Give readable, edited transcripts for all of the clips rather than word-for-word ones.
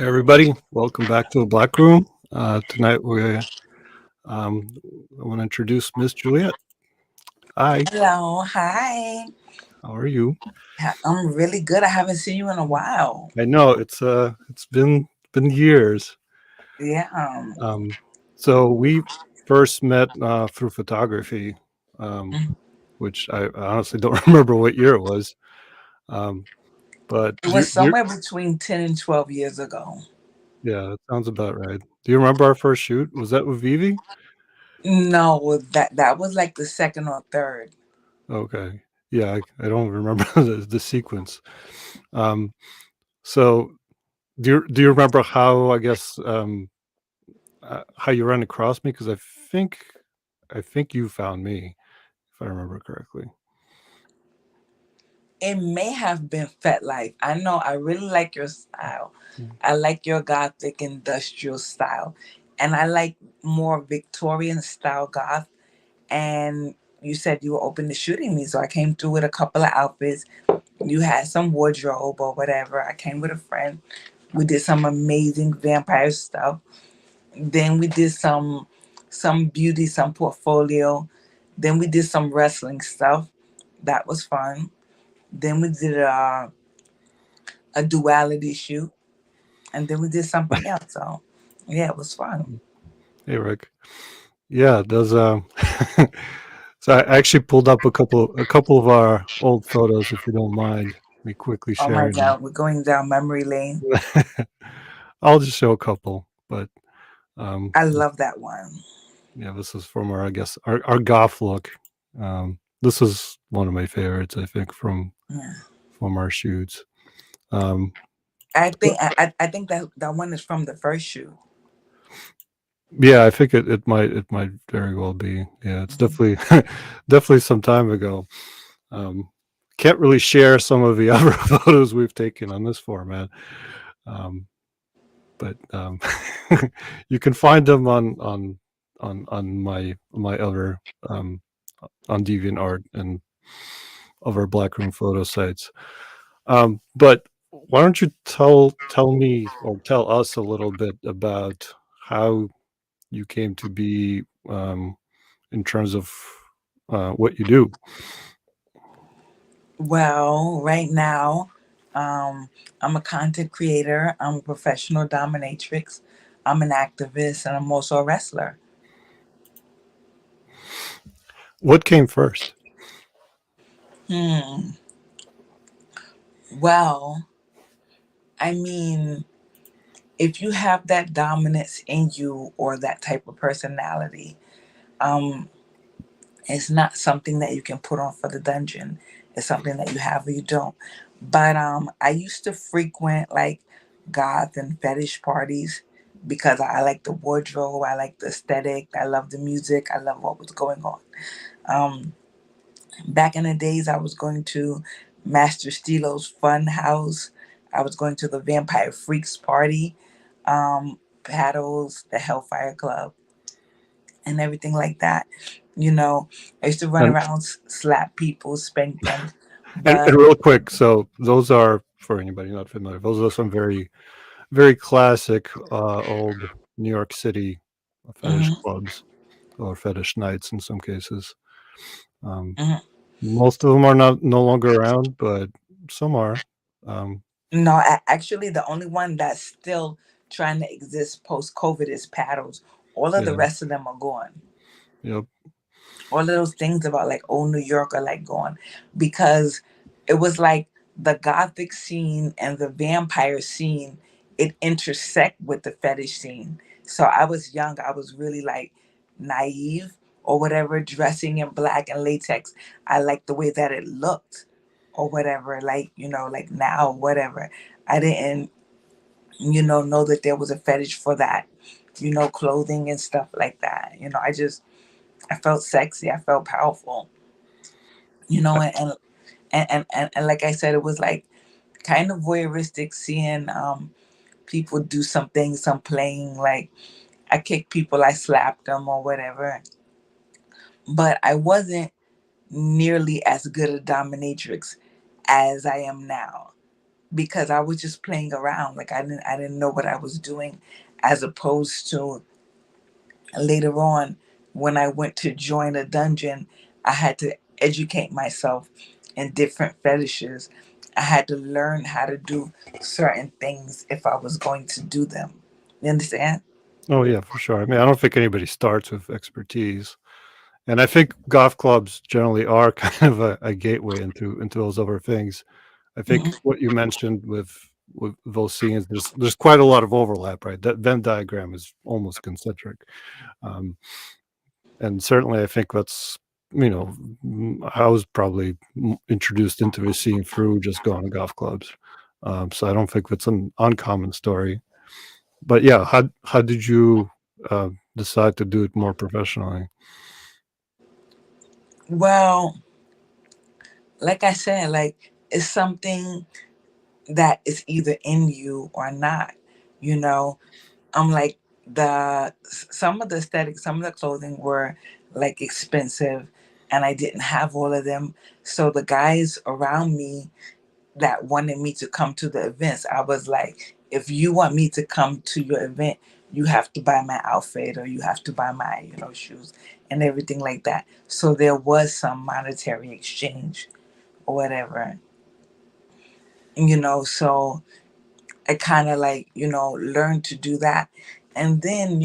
Hey everybody, welcome back to the Black Room. Tonight I want to introduce Miss Juliette. Hi, Hello, hi. how are you? I'm really good. I haven't seen you in a while. I know it's been years. Yeah. Um, so we first met through photography, um, Mm. which I honestly don't remember what year it was. Um, but It was somewhere between 10 and 12 years ago. yeah, that sounds about right. Do you remember our first shoot? Was that with Vivi? No, that was like the second or third. Okay, yeah, I don't remember the sequence. Um, so do you remember how I guess how you ran across me? Because I think you found me if I remember correctly. It may have been Fat Life. I know I really like your style. Mm. I like your gothic industrial style. And I like more Victorian style goth. And you said you were open to shooting me. So I came through with a couple of outfits. You had some wardrobe or whatever. I came with a friend. We did some amazing vampire stuff. Then we did some beauty, some portfolio. Then we did some wrestling stuff. That was fun. Then we did a duality shoot, and then we did something else. So yeah, it was fun. Hey Rick, yeah, those so I actually pulled up a couple of our old photos, if you don't mind me quickly Oh my sharing god, we're going down memory lane. them. I'll just show a couple, but um, I love that one. yeah, this is from our I guess our goth look. This is one of my favorites, I think, Yeah. from our shoots. Um, I think that one is from the first shoot. yeah, I think it might very well be. Yeah, it's Mhm. definitely definitely some time ago. Um, can't really share some of the other photos we've taken on this format, um, but you can find them on my other on DeviantArt and other Blackroom photo sites. But why don't you tell me or tell us a little bit about how you came to be in terms of what you do. Well, right now, I'm a content creator. I'm a professional dominatrix. I'm an activist, and I'm also a wrestler. What came first? Hmm. Well, I mean, if you have that dominance in you or that type of personality, um, it's not something that you can put on for the dungeon. It's something that you have or you don't. But I used to frequent like goth and fetish parties because I like the wardrobe, I like the aesthetic, I love the music, I love what was going on. Um, Back in the days, I was going to Master Stilo's Fun House. I was going to the Vampire Freaks party, Paddles, the Hellfire Club, and everything like that. You know, I used to run And around, slap people, spank them. and But real quick, so those are for anybody not familiar. Those are some very classic old New York City fetish mhm, clubs or fetish nights in some cases. Um, mhm. most of them are not no longer around, but some are. Um, No, actually, the only one that's still trying to exist post COVID is Paddles. All of the yeah, rest of them are gone. yep. All of those things about like old New York are like gone because it was like the gothic scene and the vampire scene, it intersect with the fetish scene. So I was young, I was really like naive or whatever, dressing in black and latex. I liked the way that it looked or whatever, like, like now, whatever. I didn't, know that there was a fetish for that, clothing and stuff like that. I felt sexy. I felt powerful. And like I said, it was like kind of voyeuristic seeing people do some things, some playing. Like I kicked people, I slapped them or whatever. But I wasn't nearly as good a dominatrix as I am now. because I was just playing around. Like I didn't know what I was doing, as opposed to later on when I went to join a dungeon, I had to educate myself in different fetishes. I had to learn how to do certain things if I was going to do them. You understand? Oh yeah, for sure. I mean, I don't think anybody starts with expertise, and I think golf clubs generally are kind of a gateway into those other things. I think Hmm. what you mentioned with those scenes, there's quite a lot of overlap, right? That Venn diagram is almost concentric, um, and certainly I think that's I was probably introduced into the scene through just going to golf clubs, so I don't think that's an uncommon story. But yeah, how did you decide to do it more professionally? Well, like I said, like it's something that is either in you or not. You know, I'm like some of the aesthetics, some of the clothing were like expensive, and I didn't have all of them. So the guys around me that wanted me to come to the events, I was like, if you want me to come to your event, you have to buy my outfit, or you have to buy my, shoes and everything like that. So there was some monetary exchange or whatever, so I kind of like, learned to do that. And then,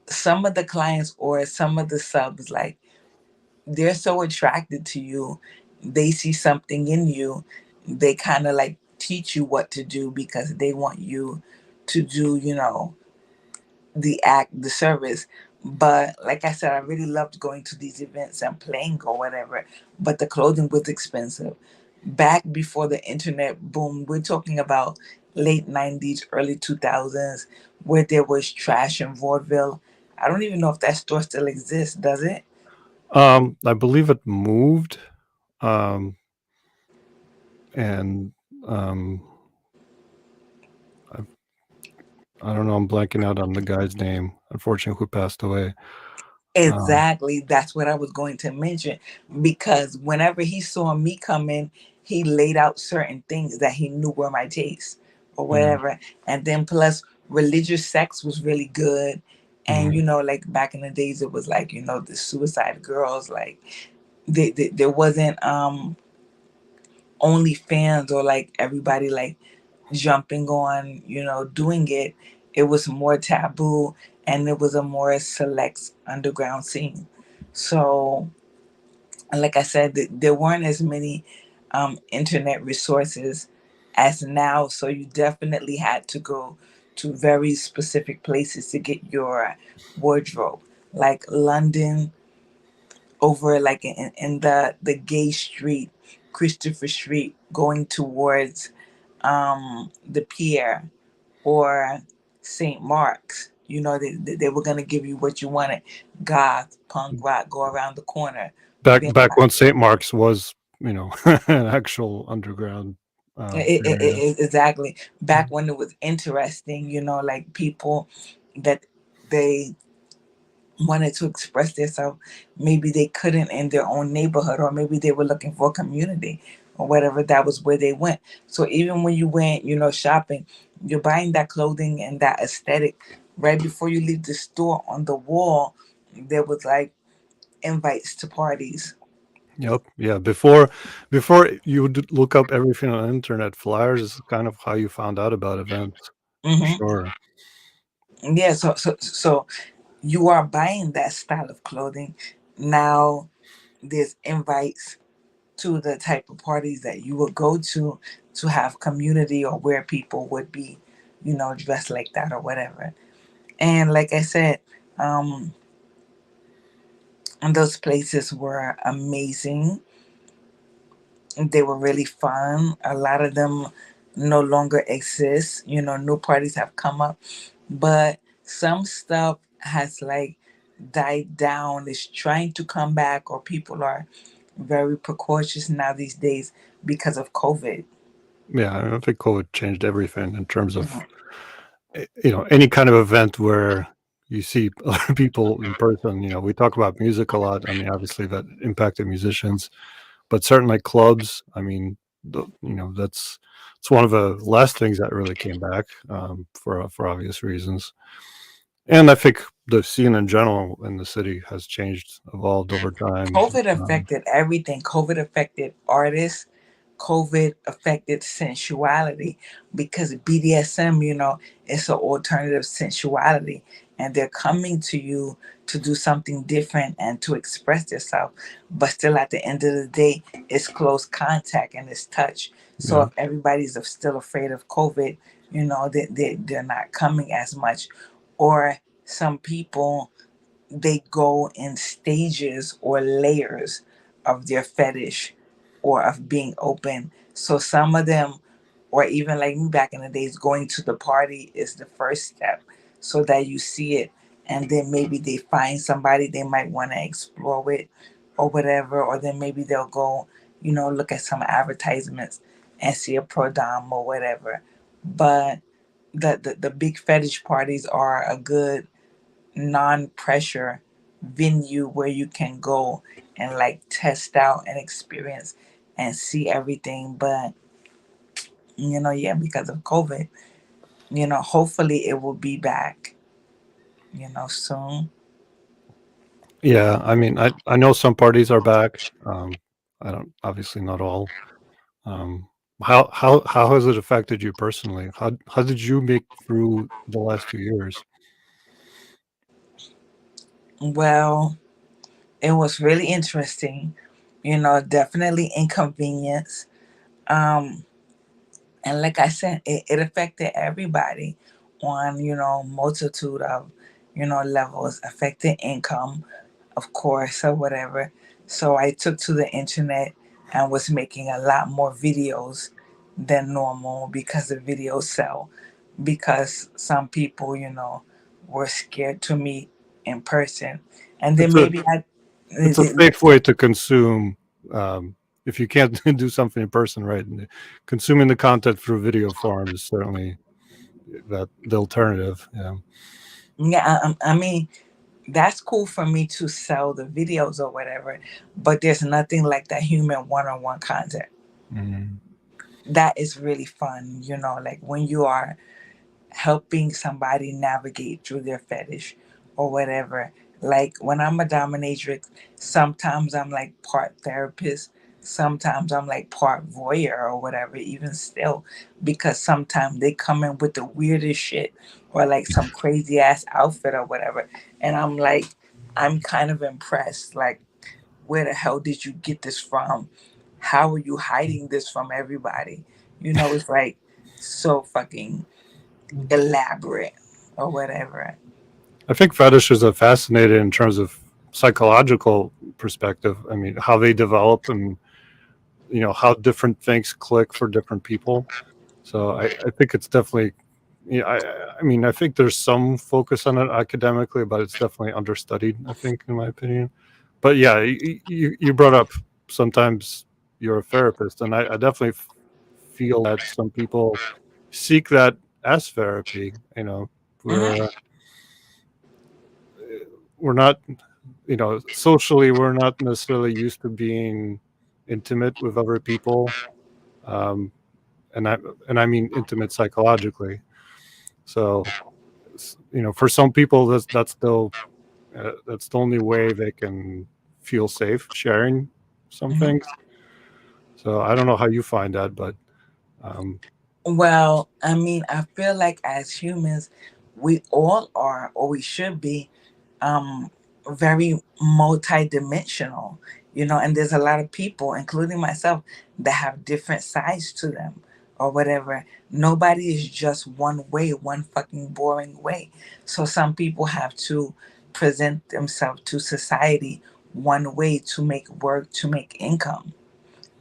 some of the clients or some of the subs, like, they're so attracted to you, they see something in you, they kind of like teach you what to do because they want you to do, the service. But like I said, I really loved going to these events and playing or whatever, but the clothing was expensive. Back before the internet boom, we're talking about late 90s, early 2000s, where there was trash in vaudeville. I don't even know if that store still exists, does it? I believe it moved, um, and um, I, I don't know. I'm blanking out on the guy's name. Unfortunately, who passed away. Um, Exactly. That's what I was going to mention. Because whenever he saw me come in, he laid out certain things that he knew were my taste or yeah. whatever. And then plus religious sex was really good. And Mhm. like back in the days it was like, the suicide girls, like there wasn't only fans or like everybody like jumping on, doing it. It was more taboo, and it was a more select underground scene. So, and like I said, there weren't as many internet resources as now. So you definitely had to go to very specific places to get your wardrobe, like London, over like in the gay street, Christopher Street, going towards the pier or St. Mark's. They were gonna give you what you wanted: goth, punk rock, go around the corner. Back Then back when St. Mark's was, an actual underground area. exactly, back when it was interesting, like people that they wanted to express themselves, maybe they couldn't in their own neighborhood, or maybe they were looking for a community or whatever. That was where they went. So even when you went, shopping, you're buying that clothing and that aesthetic. Right before you leave the store, on the wall there was like invites to parties. Yep. Yeah. Before you would look up everything on the internet, flyers is kind of how you found out about events, for Hmm. sure. Yeah, so you are buying that style of clothing. Now there's invites to the type of parties that you would go to have community, or where people would be, dressed like that or whatever. And like I said, um, and those places were amazing. They were really fun. A lot of them no longer exist. New parties have come up, but some stuff has like died down. It's trying to come back, or people are very precautious now these days because of COVID. Yeah, I think COVID changed everything in terms of Mhm. any kind of event where you see other people in person. We talk about music a lot. I mean, obviously that impacted musicians, but certainly clubs. I mean, that's it's one of the last things that really came back, for obvious reasons. And I think the scene in general in the city has changed, evolved over time. COVID affected everything. COVID affected artists. COVID affected sensuality because BDSM, it's an alternative sensuality. And they're coming to you to do something different and to express yourself. But still, at the end of the day, it's close contact and it's touch. So Yeah. if everybody's still afraid of COVID, they're not coming as much. Or some people, they go in stages or layers of their fetish or of being open. So some of them, or even like me back in the days, going to the party is the first step so that you see it. And then maybe they find somebody they might want to explore with or whatever. Or then maybe they'll go, look at some advertisements and see a pro dom or whatever. But the big fetish parties are a good non-pressure venue where you can go and like test out and experience and see everything. But yeah, because of COVID, hopefully it will be back, soon. Yeah, I mean, I know some parties are back. I don't, obviously not all. Um, how has it affected you personally? How did you make through the last 2 years? Well, it was really interesting, definitely inconvenience. Um, and like I said, it affected everybody on, multitude of, levels, affected income, of course, or whatever. So I took to the internet and was making a lot more videos than normal because the videos sell. Because some people, were scared to meet in person. And then It's a maybe I, it's a safe way to consume. If you can't do something in person, right? And consuming the content through video form is certainly the alternative. Yeah. yeah, I mean, that's cool for me to sell the videos or whatever, but there's nothing like that human one-on-one contact. Mhm. That is really fun, like when you are helping somebody navigate through their fetish or whatever. Like when I'm a dominatrix, sometimes I'm like part therapist, sometimes I'm like part voyeur or whatever, even still, because sometimes they come in with the weirdest shit or like some crazy ass outfit or whatever. And I'm like, I'm kind of impressed. Like, where the hell did you get this from? How are you hiding this from everybody? It's like so fucking elaborate or whatever. I think fetishes are fascinating in terms of psychological perspective. I mean, how they develop and how different things click for different people. So I think it's definitely, I mean, I think there's some focus on it academically, but it's definitely understudied, I think, in my opinion. But yeah, you brought up sometimes you're a therapist, and I definitely feel that some people seek that as therapy. Hmm. We're we're not, socially, we're not necessarily used to being intimate with other people, um, and I mean intimate psychologically. So, for some people, that's the only way they can feel safe sharing some Hmm. things. So I don't know how you find that, but um, Well, I mean, I feel like as humans, we all are, or we should be, um, very multidimensional, and there's a lot of people, including myself, that have different sides to them or whatever. Nobody is just one way, one fucking boring way. So some people have to present themselves to society one way to make work, to make income,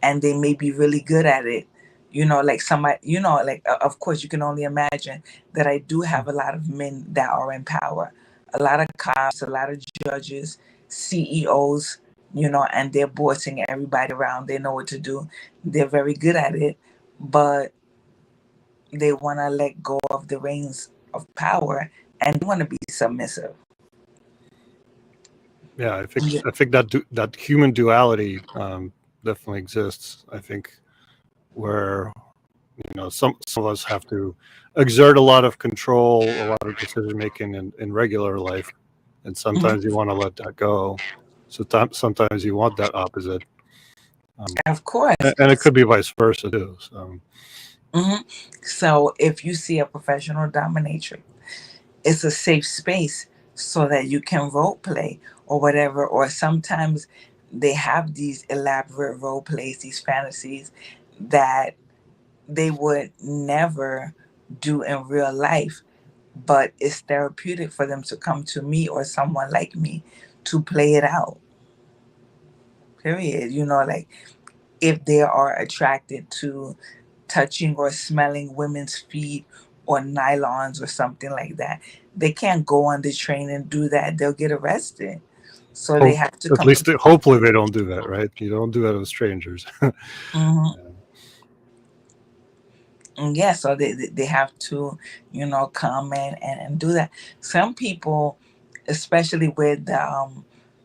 and they may be really good at it. Like somebody, like of course you can only imagine that I do have a lot of men that are in power, a lot of cops, a lot of judges, CEOs, and they're bossing everybody around. They know what to do. They're very good at it, but they want to let go of the reins of power and want to be submissive. yeah, I Yeah. think that that human duality definitely exists. I think where some of us have to exert a lot of control, a lot of decision making in regular life, and Mhm. sometimes you want to let that go. So sometimes you want that opposite, Of course. and it could be vice versa too. So Mhm. So if you see a professional dominatrix, it's a safe space so that you can role play or whatever. Or sometimes they have these elaborate role plays, these fantasies that they would never do in real life, but it's therapeutic for them to come to me or someone like me to play it out. Period. Like if they are attracted to touching or smelling women's feet or nylons or something like that, they can't go on the train and do that. They'll get arrested. So they have to at come to. least hopefully they don't do that, right? You don't do that with strangers. Mhm. Yeah. Yeah, so they have to, come and do that. Some people, especially with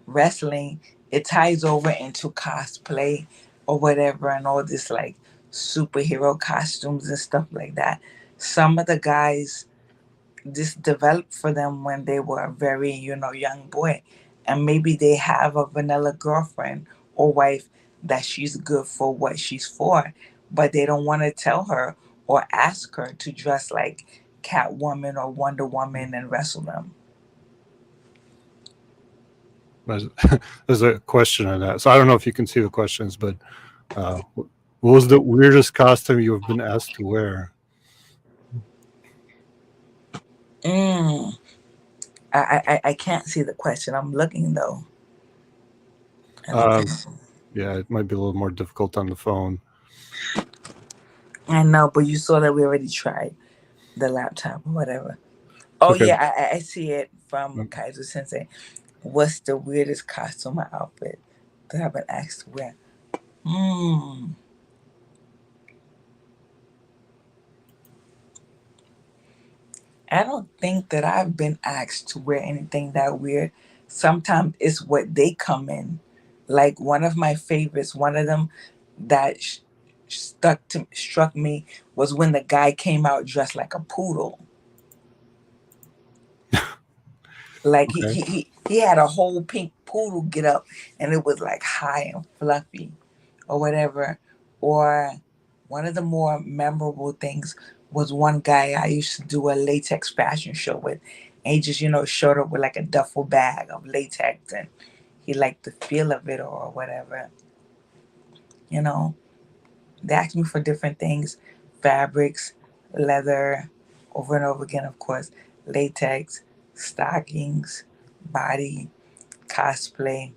wrestling, it ties over into cosplay or whatever, and all this like superhero costumes and stuff like that. Some of the guys, this developed for them when they were a very, young boy. And maybe they have a vanilla girlfriend or wife that she's good for what she's for, but they don't want to tell her or ask her to dress like Catwoman or Wonder Woman and wrestle them. There's, there's a question on that. So I don't know if you can see the questions, but what was the weirdest costume you've been asked to wear? Mm. I can't see the question. I'm looking though. I don't think. Um, yeah, it might be a little more difficult on the phone. I know, but you saw that we already tried the laptop or whatever. Oh Okay. yeah, I see it from Kaiser Sensei. What's the weirdest costume or outfit that I've been asked to wear? Hmm. I don't think that I've been asked to wear anything that weird. Sometimes it's what they come in. Like one of my favorites, one of them that struck me was when the guy came out dressed like a poodle. Like he Okay. he he, he had a whole pink poodle get up, and it was like high and fluffy or whatever. Or one of the more memorable things was one guy I used to do a latex fashion show with. And he just, showed up with like a duffel bag of latex, and he liked the feel of it or whatever. You know, they asked me for different things, fabrics, leather, over and over again, of course, latex, stockings, body, cosplay.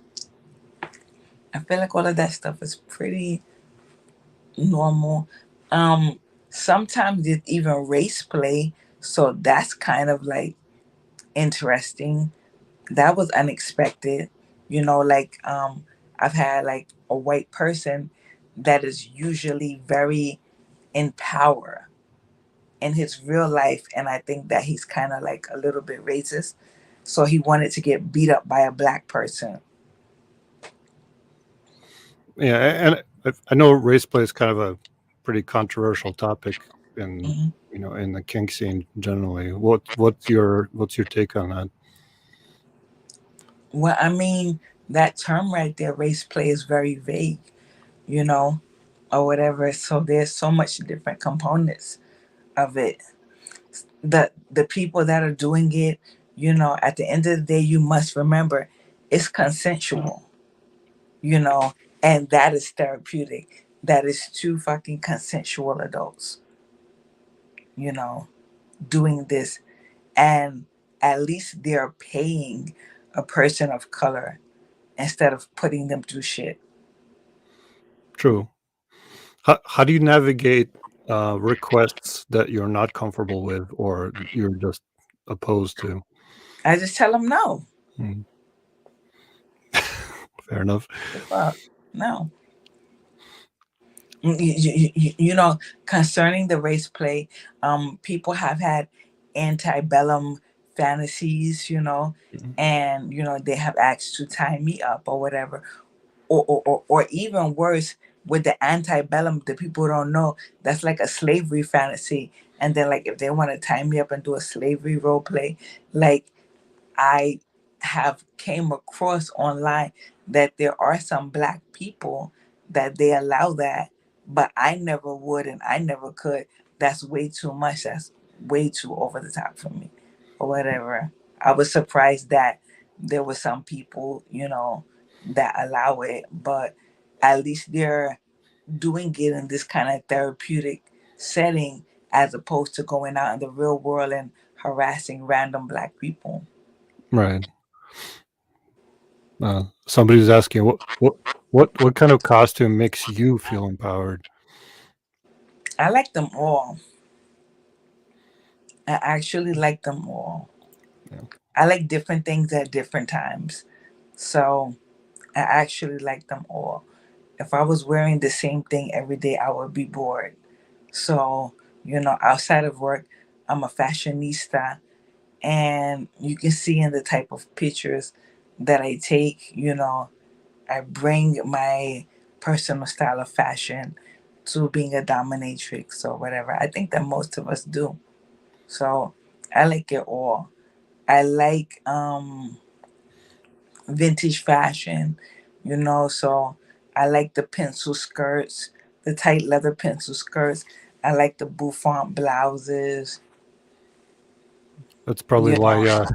I feel like all of that stuff is pretty normal. Um, Sometimes it's even race play, so that's kind of like interesting. That was unexpected. Like I've had like a white person that is usually very in power in his real life, and I think that he's kind of like a little bit racist. So he wanted to get beat up by a black person. Yeah, and I know race play is kind of a pretty controversial topic in Mhm. in the kink scene generally. What's your take on that? Well, I mean, that term right there, race play, is very vague, you know, or whatever. So there's so much different components of it. The people that are doing it, at the end of the day, you must remember it's consensual, you know, and that is therapeutic. That is two fucking consensual adults, you know, doing this, and at least they're paying a person of color instead of putting them through shit. True. How do you navigate requests that you're not comfortable with or you're just opposed to? I just tell them no. Hmm, fair enough. The fuck? No. Concerning the race play, people have had antebellum fantasies, Mhm. and they have asked to tie me up or whatever, or even worse, with the antebellum, the people don't know that's like a slavery fantasy. And then like if they want to tie me up and do a slavery role play, like I have came across online that there are some black people that they allow that, but I never would and I never could. That's way too much. That's way too over the top for me, or whatever. I was surprised that there were some people, that allow it, but at least they're doing it in this kind of therapeutic setting as opposed to going out in the real world and harassing random black people. Right. Somebody's asking what kind of costume makes you feel empowered? I like them all. I actually like them all. Yeah, I like different things at different times. So I actually like them all. If I was wearing the same thing every day, I would be bored. So, outside of work, I'm a fashionista. And you can see in the type of pictures that I take, I bring my personal style of fashion to being a dominatrix or whatever. I think that most of us do. So I like it all. I like vintage fashion, so I like the pencil skirts, the tight leather pencil skirts. I like the bouffant blouses, that's probably you why know.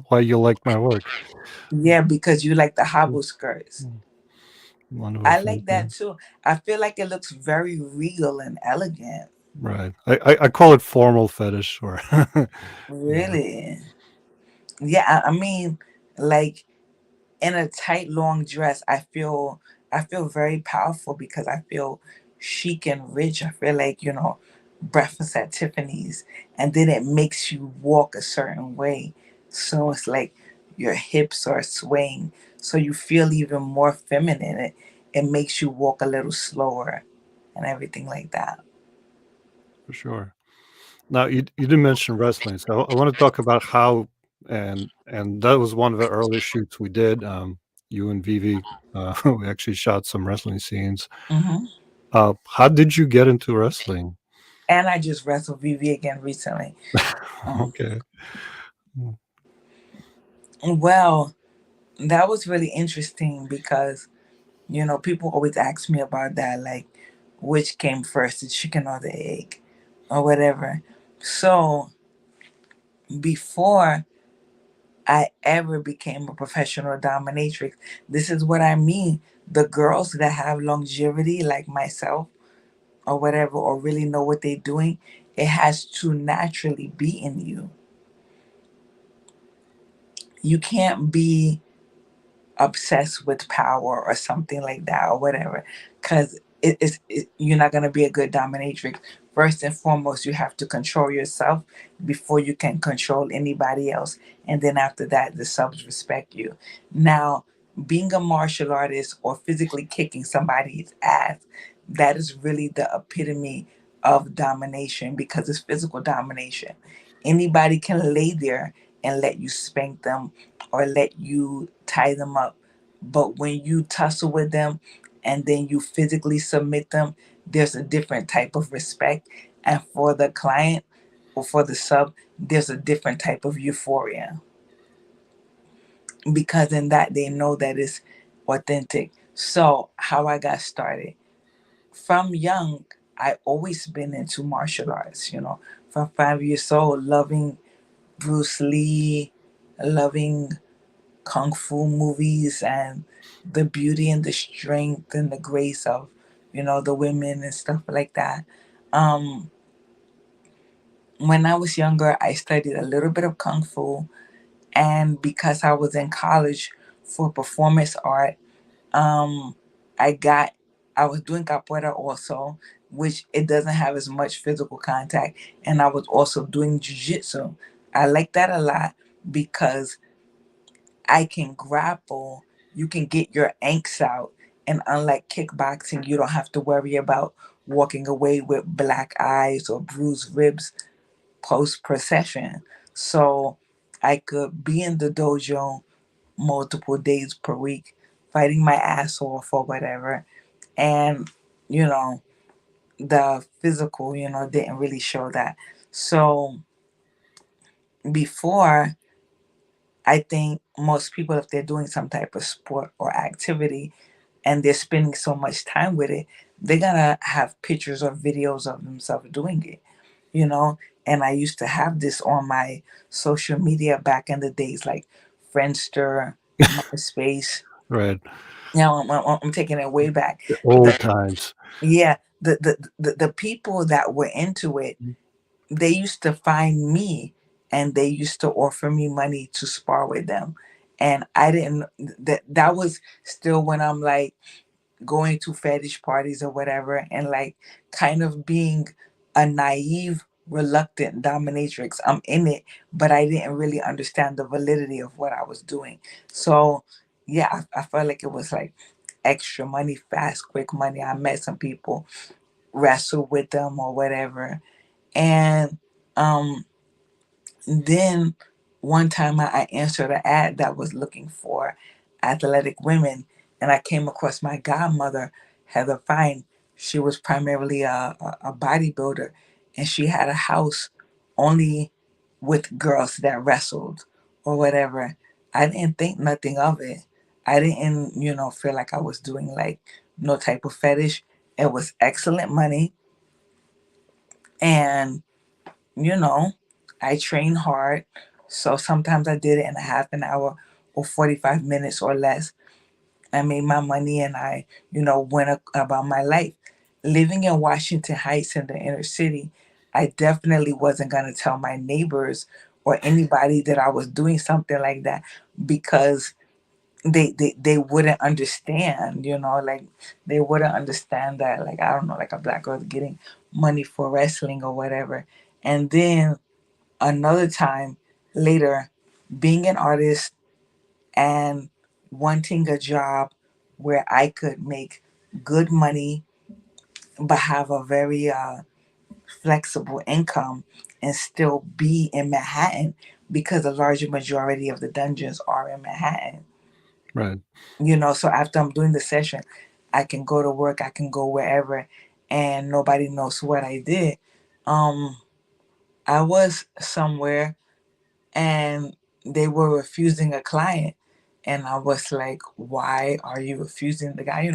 why you like my work. Yeah, because you like the Mm, hobble skirts. mm. Wonderful, I thank like that you. too. I feel like it looks very regal and elegant. Right. I call it formal fetish or yeah. Really. Yeah, I mean, like in a tight long dress, I feel very powerful because I feel chic and rich. I feel like, breakfast at Tiffany's, and then it makes you walk a certain way. So it's like your hips are swaying. So you feel even more feminine. It makes you walk a little slower and everything like that. For sure. Now you did mention wrestling, so I want to talk about how and that was one of the early shoots we did. You and Vivi, we actually shot some wrestling scenes. Hmm. How did you get into wrestling? And I just wrestled VV again recently. Um, Okay. Mm, well, that was really interesting because people always ask me about that, like, which came first, the chicken or the egg, or whatever. So, before I ever became a professional dominatrix, this is what I mean. The girls that have longevity, like myself, or whatever, or really know what they're doing, it has to naturally be in you. You can't be obsessed with power or something like that or whatever, because you're not going to be a good dominatrix. First and foremost, you have to control yourself before you can control anybody else, and then after that the subs respect you. Now, being a martial artist or physically kicking somebody's ass, that is really the epitome of domination because it's physical domination. Anybody can lay there and let you spank them or let you tie them up. But when you tussle with them and then you physically submit them, there's a different type of respect. And for the client or for the sub, there's a different type of euphoria because in that they know that it's authentic. So, how I got started from young, I always been into martial arts, from 5 years old, loving Bruce Lee, loving kung fu movies and the beauty and the strength and the grace of the women and stuff like that. um when I was younger, I studied a little bit of kung fu, and because I was in college for performance art, um i got I was doing capoeira also, which it doesn't have as much physical contact, and I was also doing jiu-jitsu. I like that a lot because I can grapple, you can get your angst out. And unlike kickboxing, you don't have to worry about walking away with black eyes or bruised ribs post procession. So I could be in the dojo multiple days per week, fighting my ass off or whatever. And you know, the physical, didn't really show that. So before, I think most people, if they're doing some type of sport or activity and they're spending so much time with it, they're gonna have pictures or videos of themselves doing it, you know. And I used to have this on my social media back in the days, like Friendster, MySpace. Right. Now I'm taking it way back. The The old times. Yeah, the people that were into it, they used to find me and they used to offer me money to spar with them. And I didn't, that was still when I'm like going to fetish parties or whatever, and like kind of being a naive, reluctant dominatrix. I'm in it, but I didn't really understand the validity of what I was doing. So yeah, I felt like it was like extra money, fast, quick money. I met some people, wrestled with them or whatever. And um then one time I answered an ad that was looking for athletic women, and I came across my godmother, Heather Fine. She was primarily a bodybuilder, and she had a house only with girls that wrestled or whatever. I didn't think nothing of it. I didn't, feel like I was doing like no type of fetish. It was excellent money, and you know, I train hard. So sometimes I did it in a half an hour or 45 minutes or less. I made my money and I, went about my life. Living in Washington Heights in the inner city, I definitely wasn't going to tell my neighbors or anybody that I was doing something like that, because they wouldn't understand, like they wouldn't understand that, like, I don't know, like a black girl getting money for wrestling or whatever. And then another time later, being an artist and wanting a job where I could make good money but have a very flexible income and still be in Manhattan, because the larger majority of the dungeons are in Manhattan. Right. So after I'm doing the session, I can go to work, I can go wherever, and nobody knows what I did. Um, I was somewhere and they were refusing a client. And I was like, why are you refusing the guy?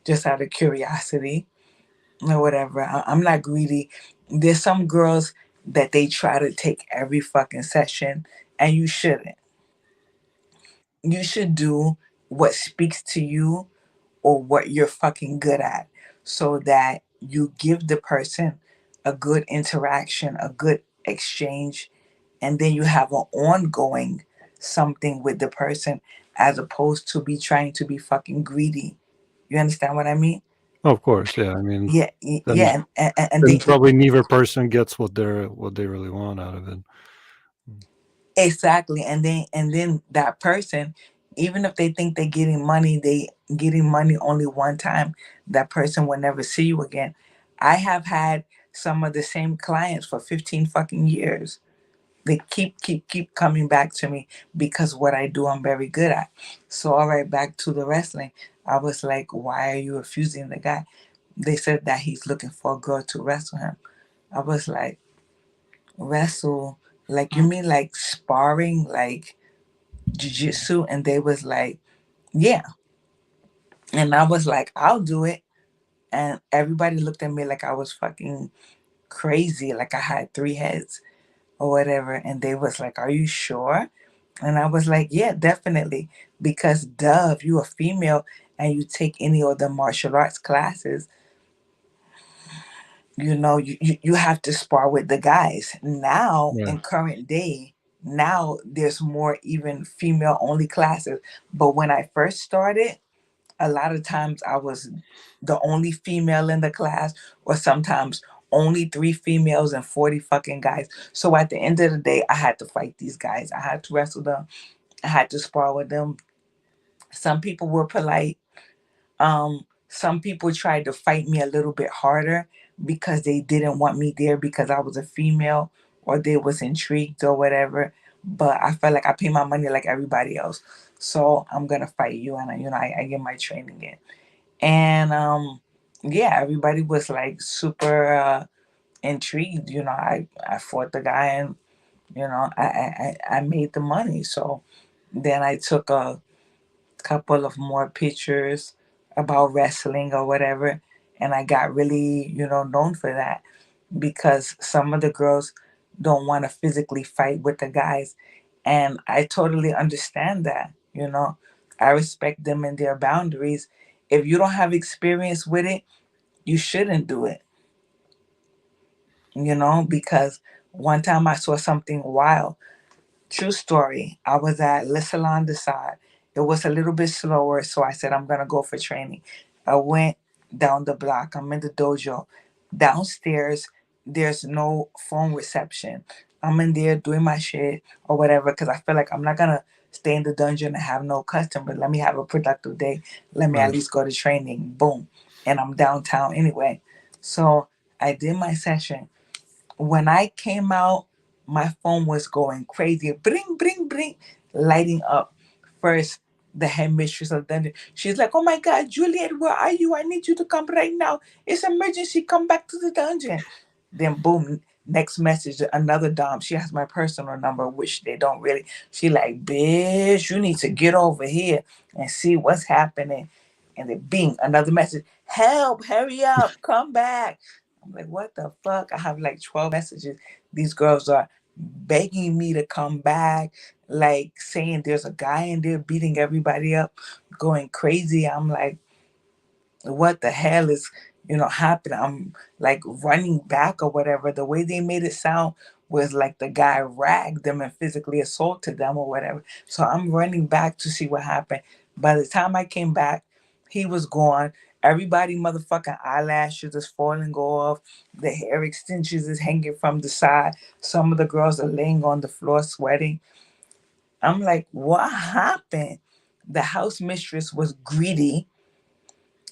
Just out of curiosity or whatever. I'm not greedy. There's some girls that they try to take every fucking session, and you shouldn't. You should do what speaks to you or what you're fucking good at, so that you give the person a good interaction, a good exchange, and then you have an ongoing something with the person, as opposed to be trying to be fucking greedy. You understand what I mean? Of course, yeah. I mean, Yeah, then yeah, and then they probably neither person gets what they really want out of it. exactly, and then that person, even if they think they're getting money, they getting money only one time. That person will never see you again. I have had some of the same clients for 15 fucking years. They keep coming back to me because what I do I'm very good at. So all right, back to the wrestling. I was like, why are you refusing the guy? They said that he's looking for a girl to wrestle him. I was like, wrestle? Like, you mean like sparring, like jiu-jitsu? And they was like, yeah. And I was like, I'll do it. And everybody looked at me like I was fucking crazy, like I had three heads or whatever. And they was like, are you sure? And I was like, yeah, definitely. Because duh, if you a female and you take any of the martial arts classes, you have to spar with the guys. Now, Right. in current day, now there's more even female only classes. But when I first started, a lot of times I was the only female in the class, or sometimes only three females and 40 fucking guys. So at the end of the day, I had to fight these guys. I had to wrestle them. I had to spar with them. Some people were polite. Some people tried to fight me a little bit harder because they didn't want me there because I was a female, or they was intrigued or whatever. But I felt like I pay my money like everybody else, so I'm gonna fight you, and I get my training in. And yeah, everybody was like super intrigued. You know, I fought the guy, and you know, I made the money. So then I took a couple of more pictures about wrestling or whatever, and I got really, you know, known for that because some of the girls don't want to physically fight with the guys, and I totally understand that. You know, I respect them and their boundaries. If you don't have experience with it, you shouldn't do it. You know, because one time I saw something wild. True story. I was at Le Salon de Sade. It was a little bit slower, so I said I'm gonna go for training. I went down the block. I'm in the dojo. Downstairs, there's no phone reception. I'm in there doing my shit or whatever because I feel like I'm not gonna stay in the dungeon and have no customer. Let me have a productive day. Let me at Right. least go to training. Boom. And I'm downtown anyway. So I did my session. When I came out, my phone was going crazy. Bring, bring, bring, lighting up. First, the headmistress of the dungeon. She's like, "Oh my God, Juliette, where are you? I need you to come right now. It's emergency. Come back to the dungeon." Then, boom, next message, another Dom. She has my personal number, which they don't really. She like, "Bitch, you need to get over here and see what's happening." And then, bing, another message. "Help, hurry up, come back." I'm like, what the fuck? I have like 12 messages. These girls are begging me to come back, like saying there's a guy in there beating everybody up, going crazy. I'm like, what the hell is, you know, happening? I'm like running back or whatever. The way they made it sound was like the guy ragged them and physically assaulted them or whatever. So I'm running back to see what happened. By the time I came back, he was gone. Everybody motherfucking eyelashes is falling off. The hair extensions is hanging from the side. Some of the girls are laying on the floor sweating. I'm like, what happened? The house mistress was greedy,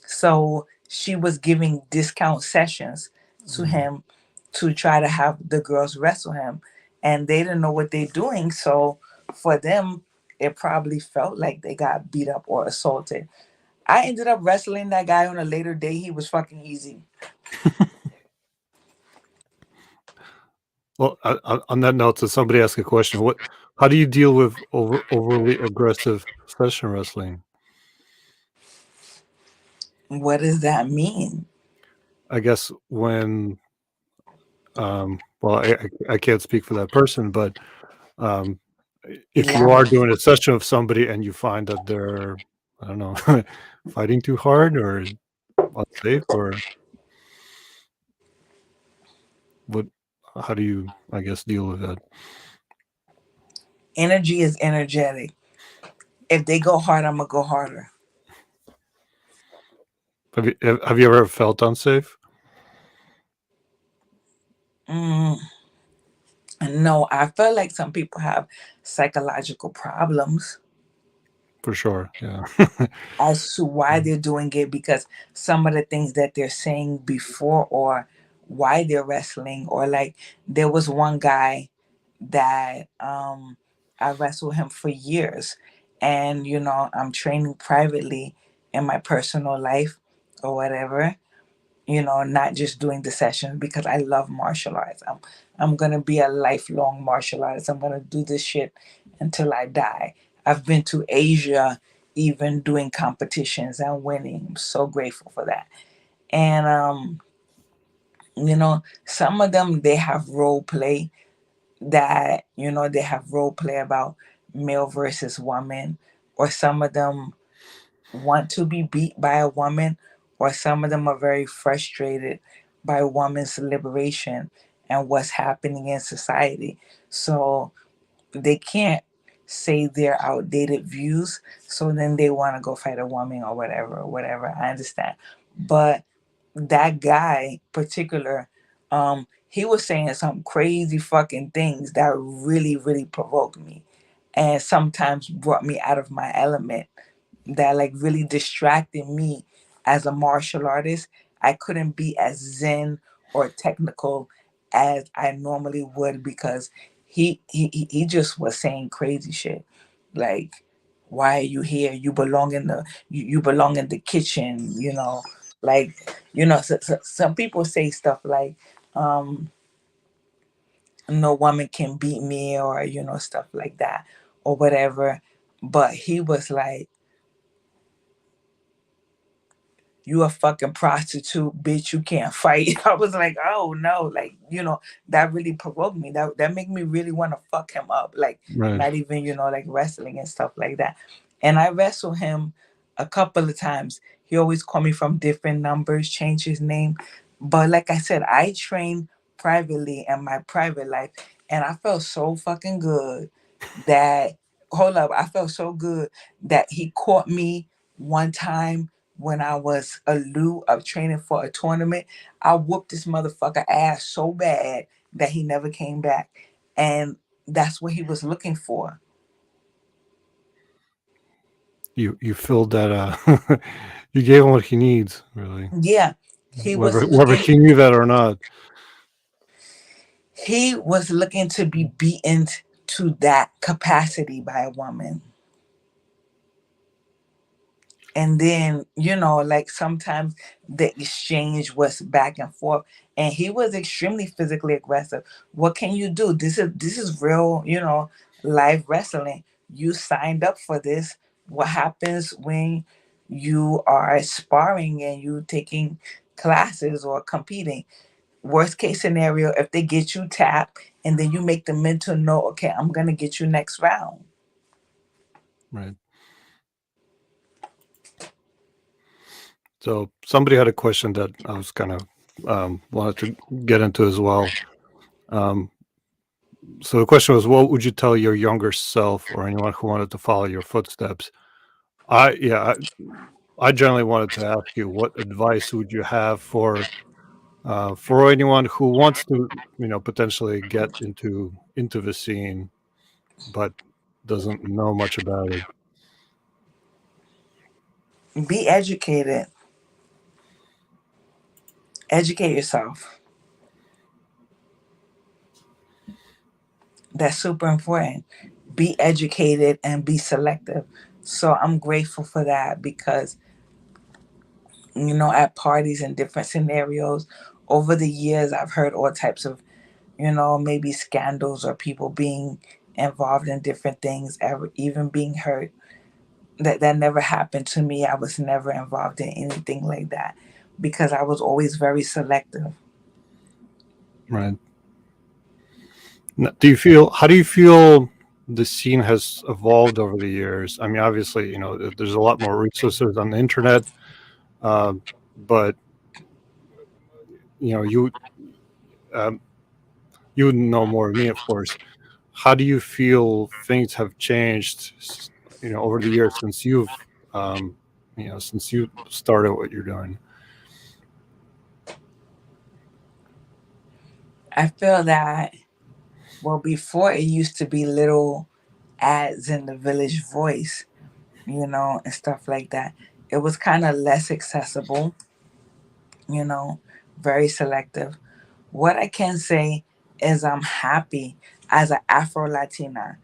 so she was giving discount sessions to Mm. him to try to have the girls wrestle him. And they didn't know what they're doing. So for them, it probably felt like they got beat up or assaulted. I ended up wrestling that guy on a later day. He was fucking easy. Well, on that note, to somebody ask a question, how do you deal with overly aggressive session wrestling? What does that mean? I guess when, well, I can't speak for that person, but um, if you are Elaborate. doing a session with somebody and you find that they're, I don't know, fighting too hard or unsafe, or what, how do you, I guess, deal with that? Energy is energetic. If they go hard, I'm going to go harder. Have you ever felt unsafe? Mm, no, I feel like some people have psychological problems For sure, yeah. as to why they're doing it, because some of the things that they're saying before or why they're wrestling, or like there was one guy that I wrestled him for years, and you know, I'm training privately in my personal life or whatever, you know, not just doing the sessions because I love martial arts. I'm gonna be a lifelong martial artist. I'm gonna do this shit until I die. I've been to Asia even doing competitions and winning. I'm so grateful for that. And you know, some of them they have role play that, you know, they have role play about male versus woman, or some of them want to be beat by a woman, or some of them are very frustrated by a woman's liberation and what's happening in society. So they can't say their outdated views. So then they want to go fight a woman or whatever, or whatever. I understand. But that guy particular, he was saying some crazy fucking things that really, really provoked me and sometimes brought me out of my element, that like really distracted me as a martial artist. I couldn't be as zen or technical as I normally would because he just was saying crazy shit. Like, why are you here? You belong in the kitchen, you know. Like, some people say stuff like, um, no woman can beat me, or, stuff like that, or whatever. But he was like, you a fucking prostitute, bitch. You can't fight. I was like, oh no, like, that really provoked me. That made me really want to fuck him up. Like, Right. not even, like wrestling and stuff like that. And I wrestled him a couple of times. He always called me from different numbers, change his name. But like I said, I train privately in my private life, and I felt so fucking good that hold up, I felt so good that he caught me one time when I was a Lou of training for a tournament. I whooped this motherfucker ass so bad that he never came back. And that's what he was looking for. You filled that. You gave him what he needs, really. Yeah. He was Whether looking he knew that or not. he was looking to be beaten to that capacity by a woman. And then, like sometimes the exchange was back and forth, and he was extremely physically aggressive. What can you do? This is real, live wrestling. You signed up for this. What happens when you are sparring and you taking classes or competing? Worst case scenario, if they get you tapped, and then you make the mental note, okay, I'm gonna get you next round. Right. So somebody had a question that I was kind of wanted to get into as well. Um, so the question was, what would you tell your younger self or anyone who wanted to follow your footsteps? I generally wanted to ask you, what advice would you have for anyone who wants to, potentially get into the scene, but doesn't know much about it. Be educated. Educate yourself. That's super important. Be educated and be selective. So I'm grateful for that because, at parties and different scenarios, over the years, I've heard all types of, maybe scandals or people being involved in different things, ever, even being hurt. That never happened to me. I was never involved in anything like that because I was always very selective. Right. How do you feel the scene has evolved over the years? I mean, obviously, there's a lot more resources on the internet, um, but you know, you um, you would know more than me, of course. How do you feel things have changed, over the years um, since you started what you're doing? I feel that, well, before it used to be little ads in the Village Voice, and stuff like that. It was kind of less accessible, you know, very selective. What I can say is I'm happy as an Afro Latina,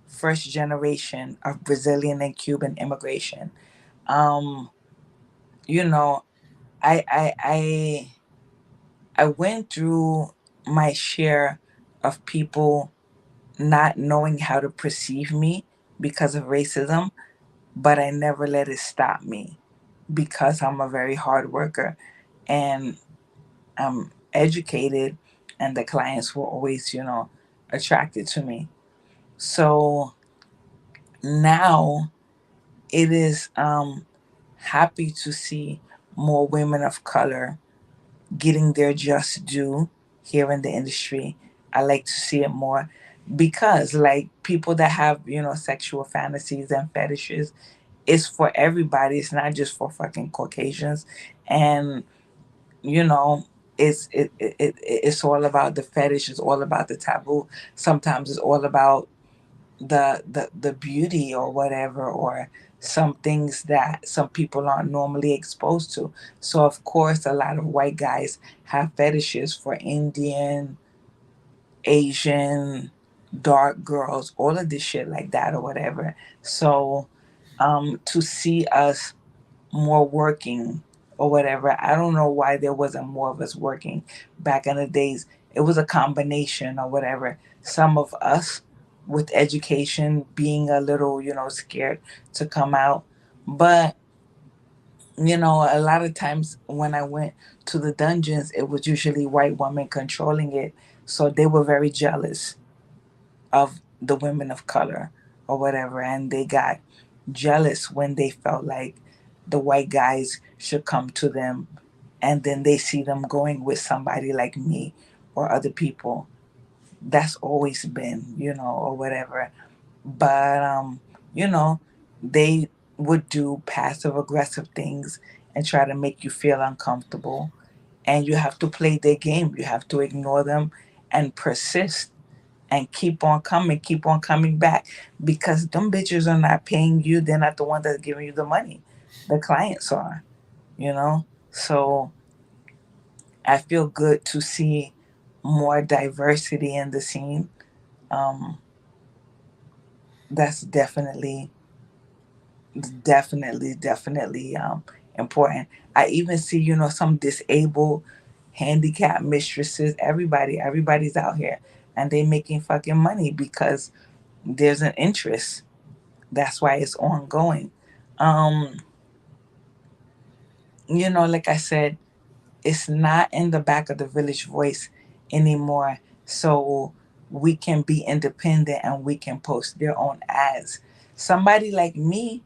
first generation of Brazilian and Cuban immigration. Um, you know, I I I I went through my share of people not knowing how to perceive me because of racism, but I never let it stop me because I'm a very hard worker and I'm educated, and the clients were always, attracted to me. So now it is happy to see more women of color getting their just due here in the industry. I like to see it more because, like, people that have, sexual fantasies and fetishes, it's for everybody. It's not just for fucking Caucasians. And, you know, it's all about the fetish. It's all about the taboo. Sometimes it's all about the beauty or whatever, or some things that some people aren't normally exposed to. So of course a lot of white guys have fetishes for Indian, Asian, dark girls, all of this shit like that or whatever. So to see us more working or whatever. I don't know why there wasn't more of us working back in the days. It was a combination or whatever. Some of us with education being a little, scared to come out. But, a lot of times when I went to the dungeons, it was usually white women controlling it. So they were very jealous of the women of color or whatever. And they got jealous when they felt like the white guys should come to them, and then they see them going with somebody like me or other people. That's always been, or whatever. But you know, they would do passive aggressive things and try to make you feel uncomfortable. And you have to play their game. You have to ignore them and persist and keep on coming back, because them bitches are not paying you. They're not the one that's giving you the money. The clients are, you know? So I feel good to see more diversity in the scene. Um, that's definitely important. I even see, some disabled, handicapped mistresses. Everybody's out here, and they making fucking money because there's an interest. That's why it's ongoing. Um, like I said, it's not in the back of the Village Voice anymore. So we can be independent and we can post their own ads. Somebody like me,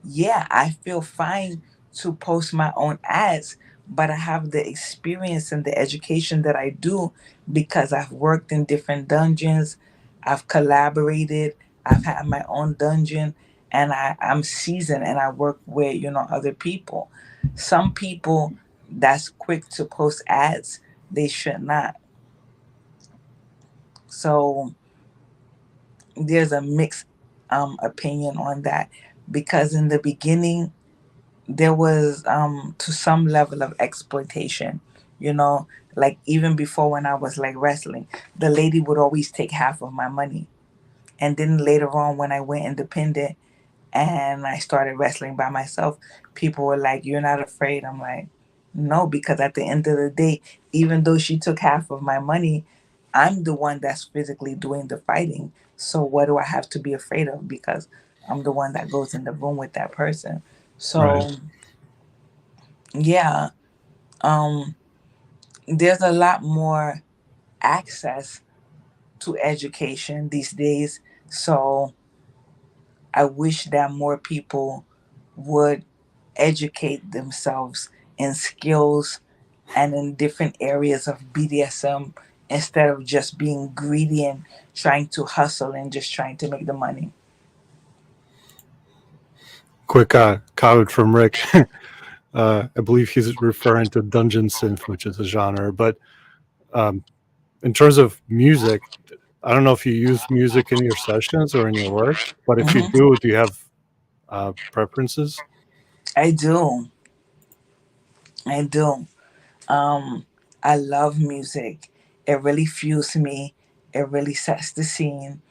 yeah, I feel fine to post my own ads, but I have the experience and the education that I do because I've worked in different dungeons, I've collaborated, I've had my own dungeon, and I'm seasoned and I work with, other people. Some people that's quick to post ads, they should not. So there's a mixed opinion on that, because in the beginning there was to some level of exploitation, you know like even before, when I was like wrestling, the lady would always take half of my money. And then later on, when I went independent and I started wrestling by myself, people were like, "You're not afraid?" I'm like, "No, because at the end of the day, even though she took half of my money, I'm the one that's physically doing the fighting. So what do I have to be afraid of? Because I'm the one that goes in the room with that person." Right. So yeah, um, there's a lot more access to education these days. So I wish that more people would educate themselves in skills and in different areas of BDSM, instead of just being greedy and trying to hustle and just trying to make the money. Quick comment from Rick. I believe he's referring to Dungeon Synth, which is a genre. But um, in terms of music, I don't know if you use music in your sessions or in your work, but if you Hmm. do you have preferences? I do. I do. Um, I love music. It really fuels me. It really sets the scene.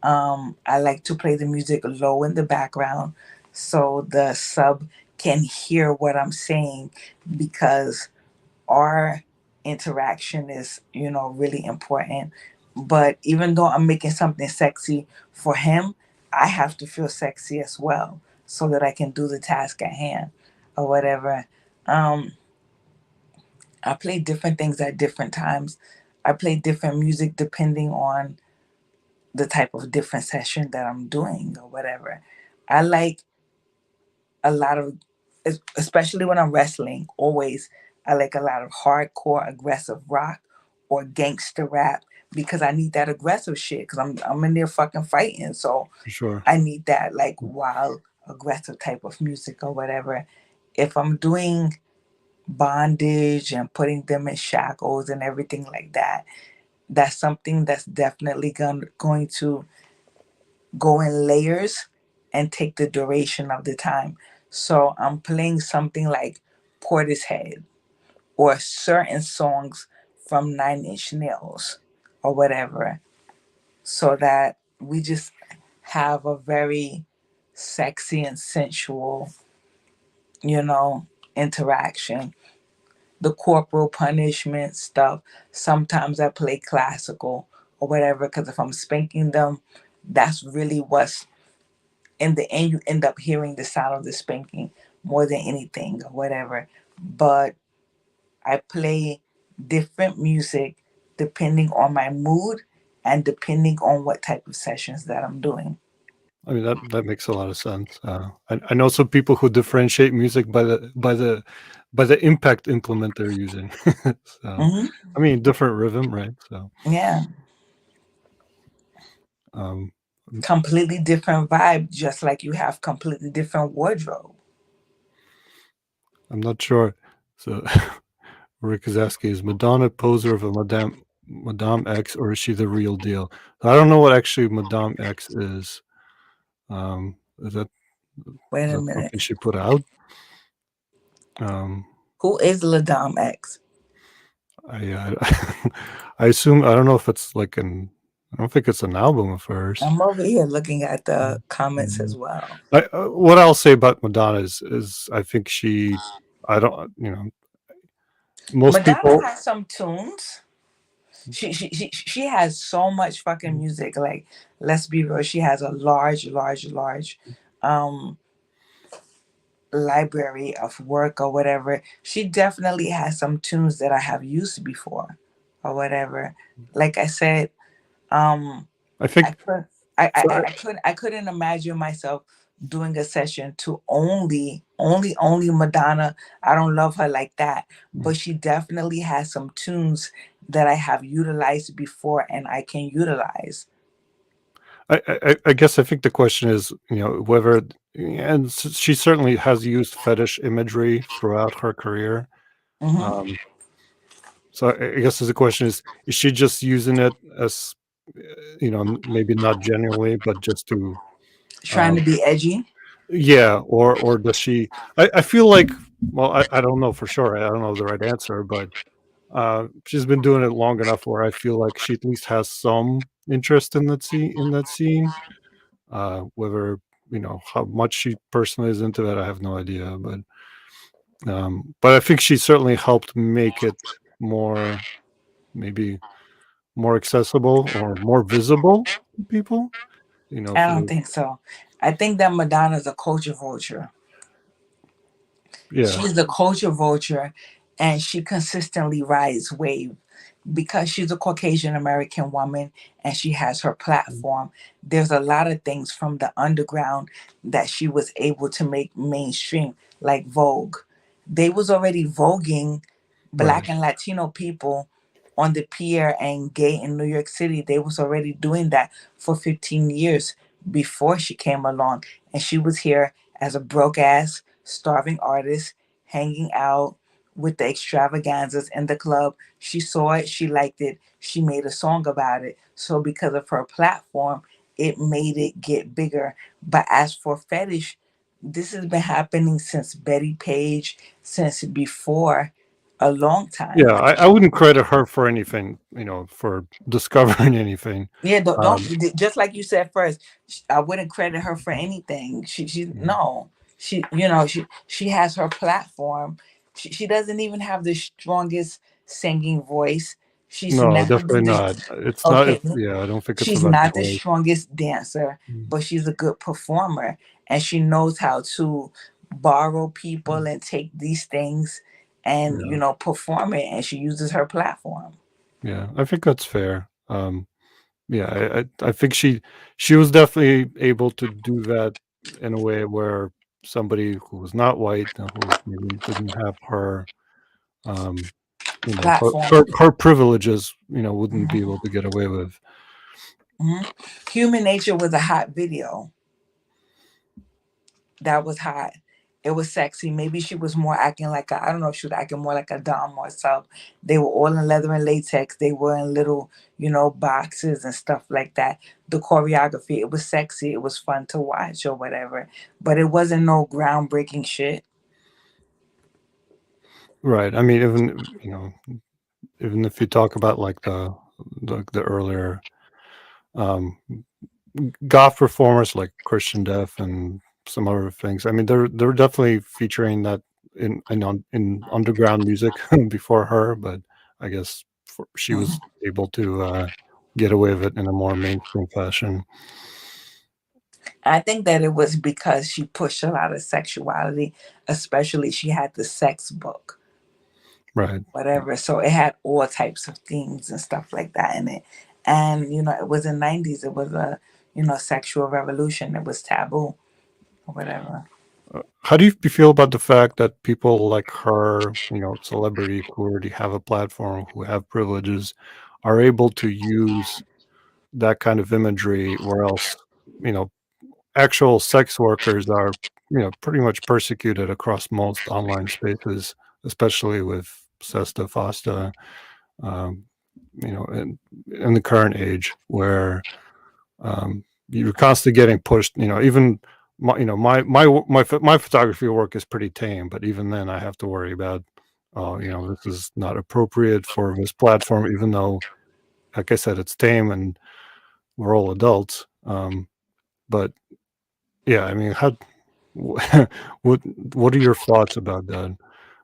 I like to play the music low in the background so the sub can hear what I'm saying, because our interaction is, really important. But even though I'm making something sexy for him, I have to feel sexy as well so that I can do the task at hand or whatever. Um, I play different things at different times. I play different music depending on the type of different session that I'm doing or whatever. I like a lot of, especially when I'm wrestling, always, I like a lot of hardcore aggressive rock or gangster rap, because I need that aggressive shit, because I'm in there fucking fighting. So For sure. I need that like wild aggressive type of music or whatever. If I'm doing bondage and putting them in shackles and everything like that, that's something that's definitely going to go in layers and take the duration of the time. So I'm playing something like Portishead or certain songs from Nine Inch Nails or whatever, so that we just have a very sexy and sensual, you know, interaction, the corporal punishment stuff. Sometimes I play classical or whatever, because if I'm spanking them, that's really what's in the end. You end up hearing the sound of the spanking more than anything or whatever. But I play different music depending on my mood and depending on what type of sessions that I'm doing. I mean, that makes a lot of sense. I know some people who differentiate music by the impact implement they're using. So, Hmm. I mean, different rhythm, right? So, Yeah, um, completely different vibe, just like you have completely different wardrobe. I'm not sure. So, Rick is asking, is Madonna poser of a Madame X, or is she the real deal? I don't know what actually Madame X is. Is that Wait is a that minute. something she put out? Um, Who is Ladam X? I I assume I don't know if it's like an I don't think it's an album of hers. I'm over here looking at the comments as Mhm. well. What I'll say about Madonna is I think I don't most Madonna people. has some tunes. She has so much fucking music. Like, let's be real, she has a large um library of work or whatever. She definitely has some tunes that I have used before or whatever. Like I said, um I I think could so. I couldn't imagine myself doing a session to only Madonna. I don't love her like that, but she definitely has some tunes that I have utilized before and I can utilize. I guess I think the question is, whether, and she certainly has used fetish imagery throughout her career. Hmm. Um, so I guess the question is she just using it as, maybe not genuinely, but just to, Trying to um, be edgy. yeah, or does she? I feel like, well, I don't know for sure. I don't know the right answer, but she's been doing it long enough where I feel like she at least has some interest in that scene. Whether how much she personally is into it, I have no idea. But I think she certainly helped make it more, maybe more accessible or more visible to people. I For don't the think so. I think that Madonna's a culture vulture. yeah, She's the culture vulture, and she consistently rides wave because she's a Caucasian American woman and she has her platform. There's a lot of things from the underground that she was able to make mainstream, like Vogue. They was already voguing right. Black and Latino people on the pier and gay in New York City. They was already doing that for 15 years before she came along, and she was here as a broke ass starving artist hanging out with the extravaganzas in the club. She saw it, she liked it, she made a song about it. So because of her platform, it made it get bigger. But as for fetish, this has been happening since Betty Page, since before, a long Yeah, time. I wouldn't credit her for anything, for discovering anything. Yeah, don't Um, just like you said first. I wouldn't credit her for anything. She mm, no, she has her platform. She doesn't even have the strongest singing voice. She's no, never definitely been not. this. It's not. Okay, Yeah, I don't think it's she's about the not the voice. strongest dancer, Mm, but she's a good performer, and she knows how to borrow people mm, and take these things and yeah, perform it. And she uses her platform. yeah, I think that's fair. Yeah, I think she was definitely able to do that in a way where somebody who was not white, who maybe didn't have her, um, Platform. her privileges, wouldn't be Mhm. able to get away with. Hmm. Human Nature was a hot video. That was hot. It was sexy. Maybe she was more acting like I don't know if she was acting more like a dom or sub. They were all in leather and latex. They were in little, boxes and stuff like that. The choreography, it was sexy. It was fun to watch or whatever. But it wasn't no groundbreaking shit. Right. I mean, even if you talk about like the earlier, um, goth performers like Christian Death and some other things. I mean, they're definitely featuring that, in underground music before her, but I guess she was Mhm. able to get away with it in a more mainstream fashion. I think that it was because she pushed a lot of sexuality, especially she had the sex book, Right. whatever. So it had all types of themes and stuff like that in it. And, it was in 90s. It was a, sexual revolution. It was taboo or whatever. How do you feel about the fact that people like her, celebrities who already have a platform, who have privileges, are able to use that kind of imagery, where else, you know, actual sex workers are, pretty much persecuted across most online spaces, especially with Sesta Fosta, um, in the current age where you're constantly getting pushed. Even my photography work is pretty tame, but even then, I have to worry about, oh, this is not appropriate for this platform, even though, like I said, it's tame and we're all adults. But yeah, I mean, how what what are your thoughts about that?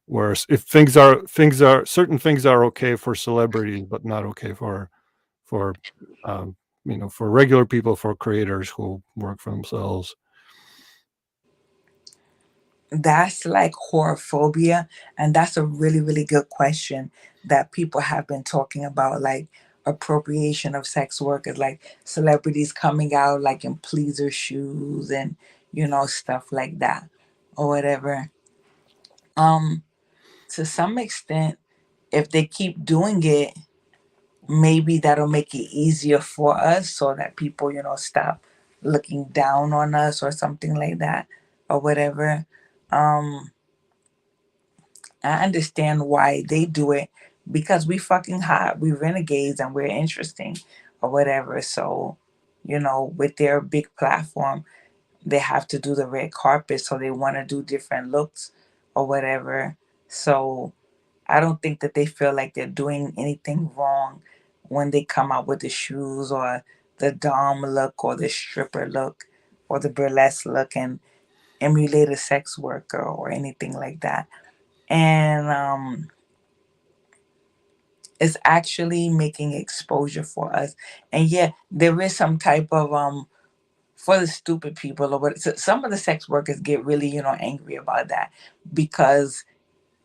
Whereas if things are certain things are okay for celebrities, but not okay for um, for regular people, for creators who work for themselves. That's like whorephobia. And that's a really, really good question that people have been talking about, like appropriation of sex workers, like celebrities coming out like in pleaser shoes and, stuff like that or whatever. Um, to some extent, if they keep doing it, maybe that'll make it easier for us so that people, stop looking down on us or something like that or whatever. Um, I understand why they do it because we fucking hot. We renegades and we're interesting or whatever. So, with their big platform, they have to do the red carpet. So they want to do different looks or whatever. So I don't think that they feel like they're doing anything wrong when they come out with the shoes or the Dom look or the stripper look or the burlesque look and emulate a sex worker or anything like that. And it's actually making exposure for us. And yeah, there is some type of for the stupid people or what. So some of the sex workers get really angry about that because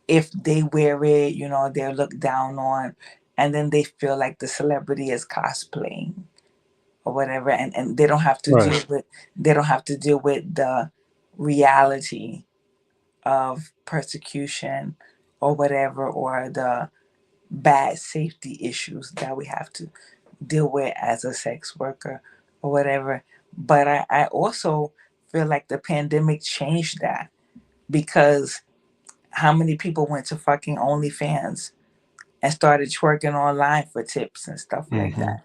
if they wear it, they're looked down on, and then they feel like the celebrity is cosplaying or whatever, and Right. they don't have to deal with the reality of persecution or whatever, or the bad safety issues that we have to deal with as a sex worker or whatever. But I also feel like the pandemic changed that because how many people went to fucking OnlyFans and started twerking online for tips and stuff like Hmm. that?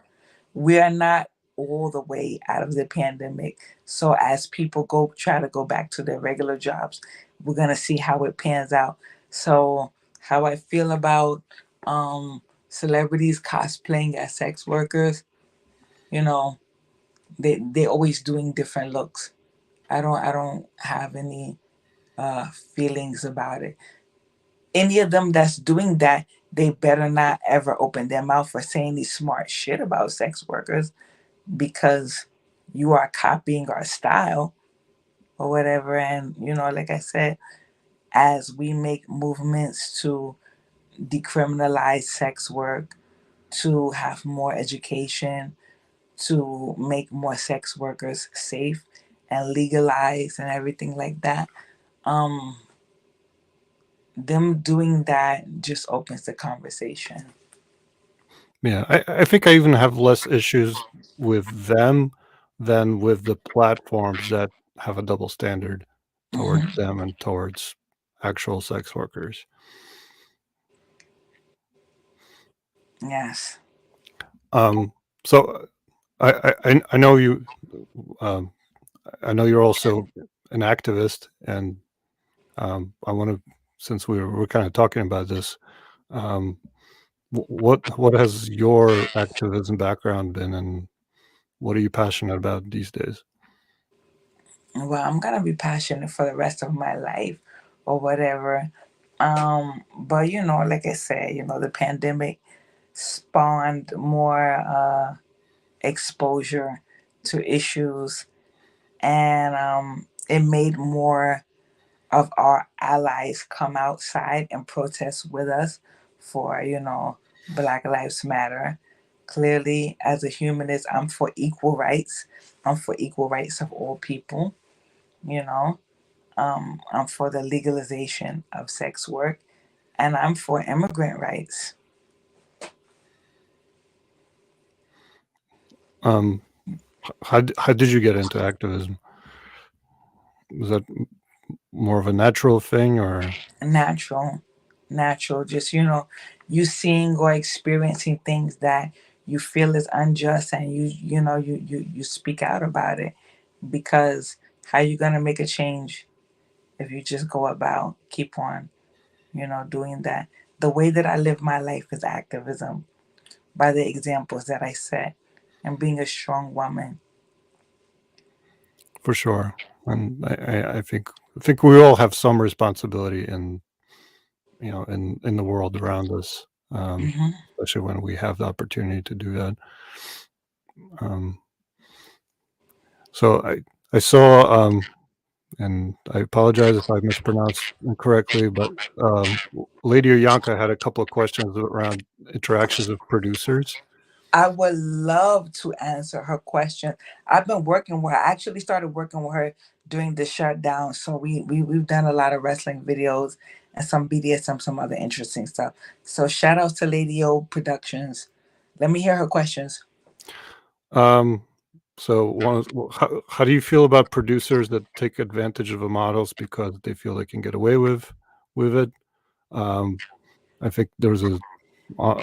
We are not all the way out of the pandemic. So as people try to go back to their regular jobs, we're gonna see how it pans out. So how I feel about celebrities cosplaying as sex workers, you know, they always doing different looks. I don't have any feelings about it. Any of them that's doing that, they better not ever open their mouth for saying any smart shit about sex workers because you are copying our style or whatever. And, like I said, as we make movements to decriminalize sex work, to have more education, to make more sex workers safe and legalized and everything like that, um, them doing that just opens the conversation. Yeah, I think I even have less issues with them than with the platforms that have a double standard towards Hmm. them and towards actual sex workers. Yes. Um, so I know you. Um, I know you're also an activist, and I want to, since we're kind of talking about this, um, what has your activism background been, and what are you passionate about these days? Well, I'm gonna be passionate for the rest of my life or whatever. But like I said, the pandemic spawned more exposure to issues, and it made more of our allies come outside and protest with us for, Black Lives Matter. Clearly, as a humanist, I'm for equal rights. I'm for equal rights of all people, you know. I'm for the legalization of sex work, and I'm for immigrant rights. Um, how did you get into activism? Was that more of a natural thing, or Natural, natural. Just you seeing or experiencing things that you feel is unjust, and you speak out about it, because how you gonna make a change if you just go about keep on doing that? The way that I live my life is activism, by the examples that I set, and being a strong woman. for sure? And I think we all have some responsibility in the world around us, Hmm. especially when we have the opportunity to do that. Um, so I saw, and I apologize if I mispronounced incorrectly, but Lady Yanka had a couple of questions around interactions with producers. I would love to answer her question. I've been working with her. I actually started working with her during the shutdown. So we've done a lot of wrestling videos and some BDSM, some other interesting stuff. So shout outs to Lady O Productions. Let me hear her questions. Um, so how do you feel about producers that take advantage of the models because they feel they can get away with it? Um, I think there's a uh,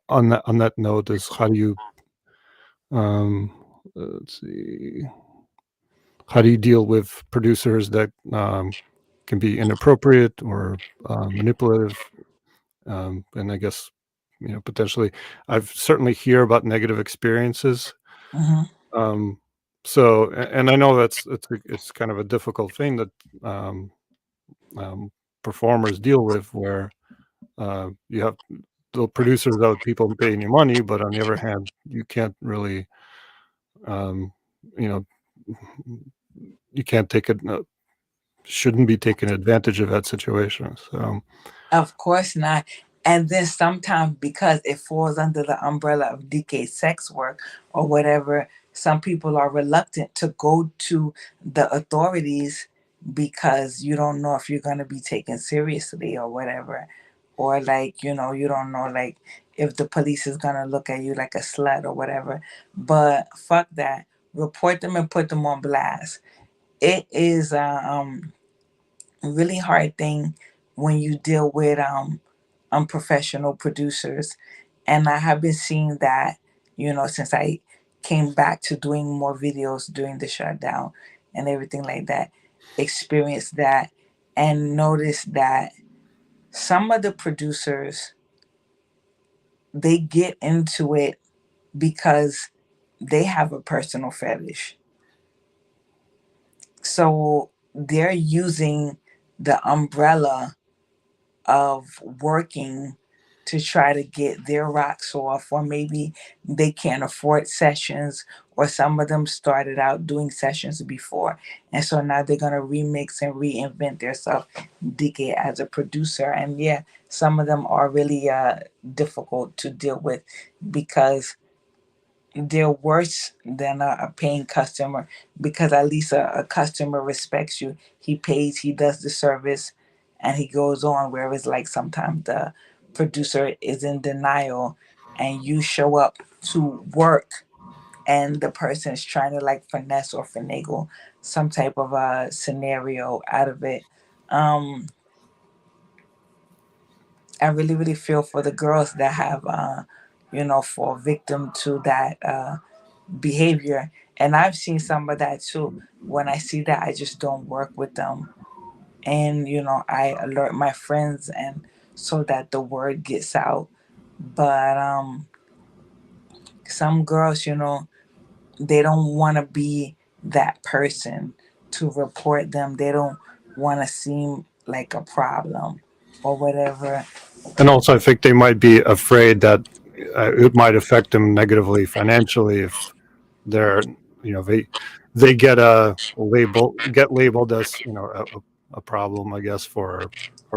on that note is how do you um, let's see, how do you deal with producers that can be inappropriate or manipulative? And I guess potentially, I've certainly hear about negative experiences. Hmm. Um, and I know it's kind of a difficult thing that um, um, performers deal with, where you have the producers out people paying you money, but on the other hand, you can't really, um, you know, you can't take it, shouldn't be taking advantage of that situation. So Of course not. And then sometimes, because it falls under the umbrella of DK sex work or whatever, some people are reluctant to go to the authorities because you don't know if you're going to be taken seriously or whatever. Or, like, you don't know, like, if the police is going to look at you like a slut or whatever. But fuck that. Report them and put them on blast. It is really hard thing when you deal with unprofessional producers. And I have been seeing that, since I came back to doing more videos during the shutdown and everything like that, experience that, and notice that some of the producers, they get into it because they have a personal fetish. So they're using the umbrella of working to try to get their rocks off, or maybe they can't afford sessions, or some of them started out doing sessions before, and so now they're going to remix and reinvent themselves, DK, as a producer. And yeah, some of them are really difficult to deal with, because they're worse than a paying customer, because at least a customer respects you. He pays, he does the service, and he goes on. Whereas, like, sometimes the producer is in denial, and you show up to work, and the person is trying to, like, finesse or finagle some type of a scenario out of it. Um, I really, really feel for the girls that have, fall victim to that behavior. And I've seen some of that too. When I see that, I just don't work with them. And, I alert my friends, and so that the word gets out. But some girls, they don't want to be that person to report them. They don't want to seem like a problem or whatever. And also, I think they might be afraid that it might affect them negatively financially if they're, they get labeled as, a problem, I guess, for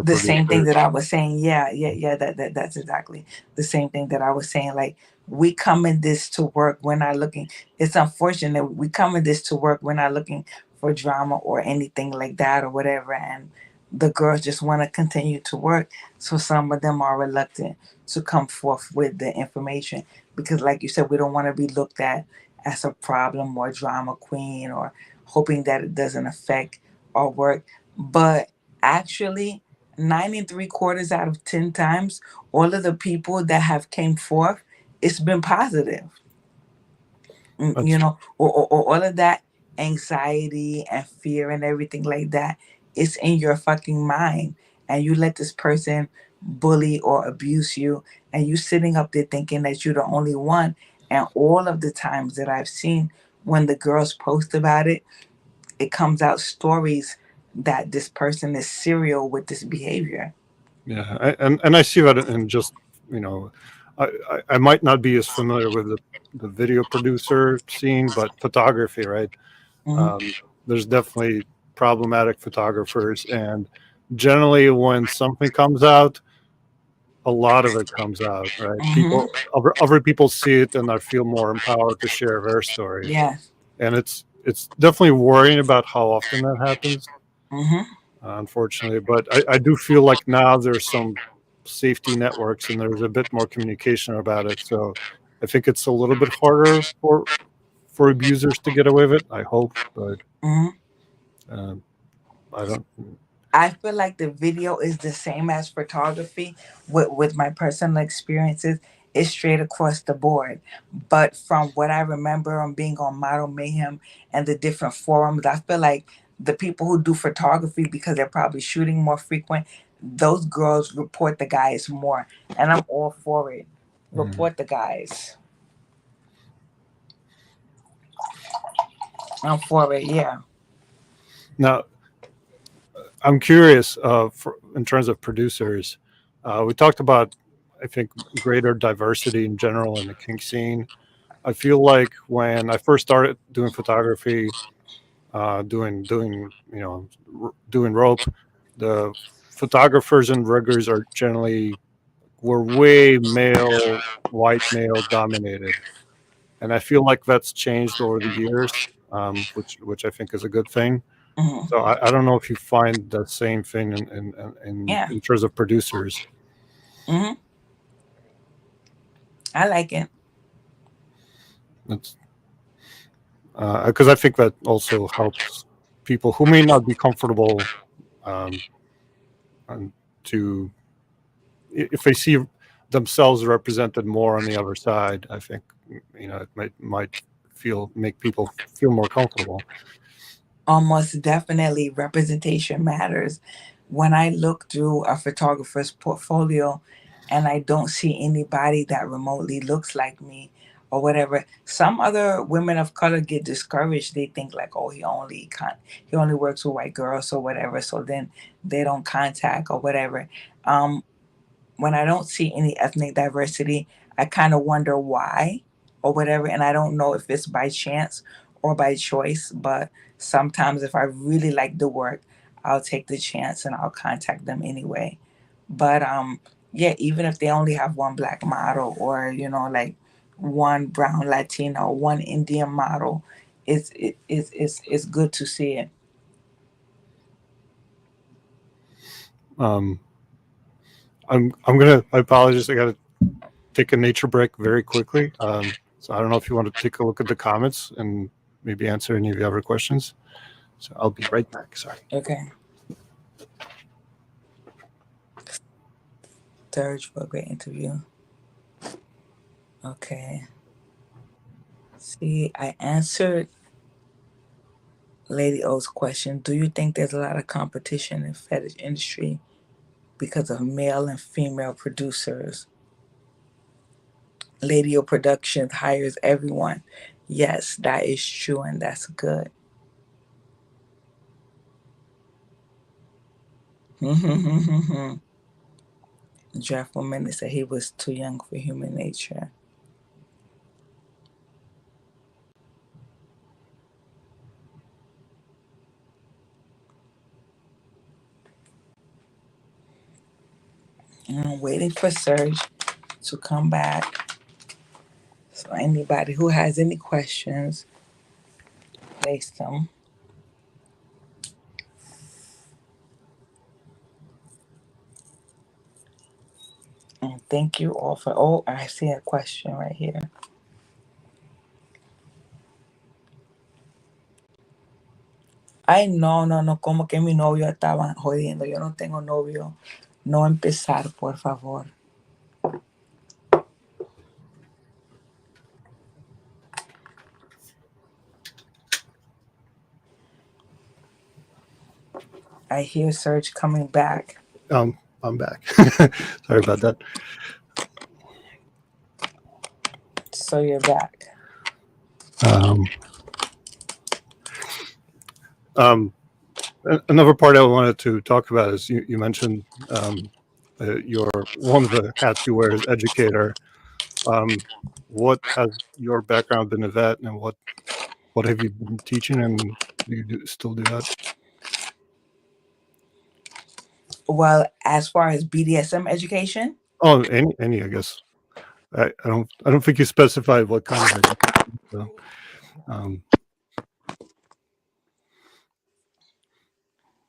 The same thing producers. that I was saying. Yeah, yeah, yeah. That's exactly the same thing that I was saying. Like, we come in this to work. We're not looking. It's unfortunate we come in this to work. We're not looking for drama or anything like that or whatever. And the girls just want to continue to work. So some of them are reluctant to come forth with the information because, like you said, we don't want to be looked at as a problem or drama queen or hoping that it doesn't affect our work. But actually, 9 and 3/4 out of 10 times, all of the people that have came forth, it's been positive. That's Or all of that anxiety and fear and everything like that, it's in your fucking mind. And you let this person bully or abuse you, and you sitting up there thinking that you're the only one. And all of the times that I've seen when the girls post about it, it comes out stories that this person is serial with this behavior. Yeah, and I see that in just, you know, I might not be as familiar with the video producer scene, but photography, right? Hmm. Um, there's definitely problematic photographers, and generally when something comes out, a lot of it comes out, right? Hmm. Other people see it and I feel more empowered to share their story, Yes. and it's definitely worrying about how often that happens, Hmm. unfortunately. But I do feel like now there's some safety networks and there's a bit more communication about it. So I think it's a little bit harder for abusers to get away with it. I hope, but Hmm. um, I don't. I feel like the video is the same as photography with my personal experiences. It's straight across the board. But from what I remember on being on Model Mayhem and the different forums, I feel like the people who do photography, because they're probably shooting more frequent, those girls report the guys more. And I'm all for it. Mm. Report the guys. I'm for it, yeah. Now I'm curious. In terms of producers, we talked about, I think, greater diversity in general in the kink scene. I feel like when I first started doing photography, doing rope, the photographers and riggers are generally were way white male dominated, and I feel like that's changed over the years, which I think is a good thing. Hmm. So I don't know if you find the same thing Yeah. in terms of producers. Hmm. I like it. It's because I think that also helps people who may not be comfortable, um, and to if they see themselves represented more on the other side. I think, it might feel make people feel more comfortable. Almost definitely representation matters. When I look through a photographer's portfolio and I don't see anybody that remotely looks like me or whatever, some other women of color get discouraged. They think like, oh, he only works with white girls or whatever, so then they don't contact or whatever. Um, when I don't see any ethnic diversity, I kind of wonder why or whatever. And I don't know if it's by chance or by choice, but sometimes if I really like the work, I'll take the chance and I'll contact them anyway. But yeah, even if they only have one black model or, like one brown Latino, one Indian model, it's good to see it. Um, I apologize. I got to take a nature break very quickly. So I don't know if you want to take a look at the comments and maybe answer any of the other questions. So I'll be right back. Sorry. Okay. Third for a great interview. Okay. See, I answered Lady O's question. Do you think there's a lot of competition in fetish industry because of male and female producers? Lady O Productions hires everyone. Yes, that is true and that's good. Dreadful Minute said he was too young for human nature. And I'm waiting for Serge to come back. So anybody who has any questions, place them. And thank you all for. Oh, I see a question right here. Ay, no, no, no, como que mi novio estaba jodiendo. Yo no tengo novio. No empezar, por favor. I hear Serge coming back. I'm back. Sorry about that. So you're back. Um, Another part I wanted to talk about is you mentioned your one of the hats you wear is educator. What has your background been in that, and what have you been teaching, and do you still do that? Well, as far as BDSM education, Oh, any I guess. I don't think you specified what kind of education. So, um,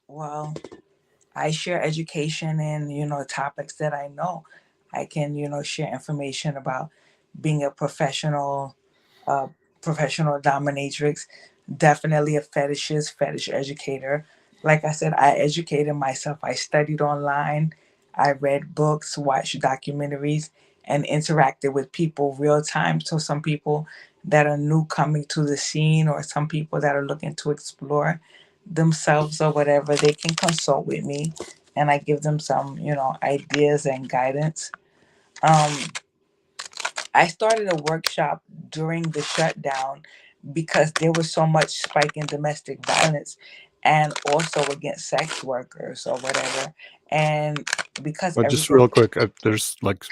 well, I share education in, topics that I know. I can, share information about being a uh, professional dominatrix, definitely a fetish educator. Like I said, I educated myself. I studied online. I read books, watched documentaries, and interacted with people real time. So some people that are new coming to the scene, or some people that are looking to explore themselves or whatever, they can consult with me, and I give them some, ideas and guidance. Um, I started a workshop during the shutdown because there was so much spike in domestic violence and also against sex workers or whatever. And because but just everything, real quick, there's like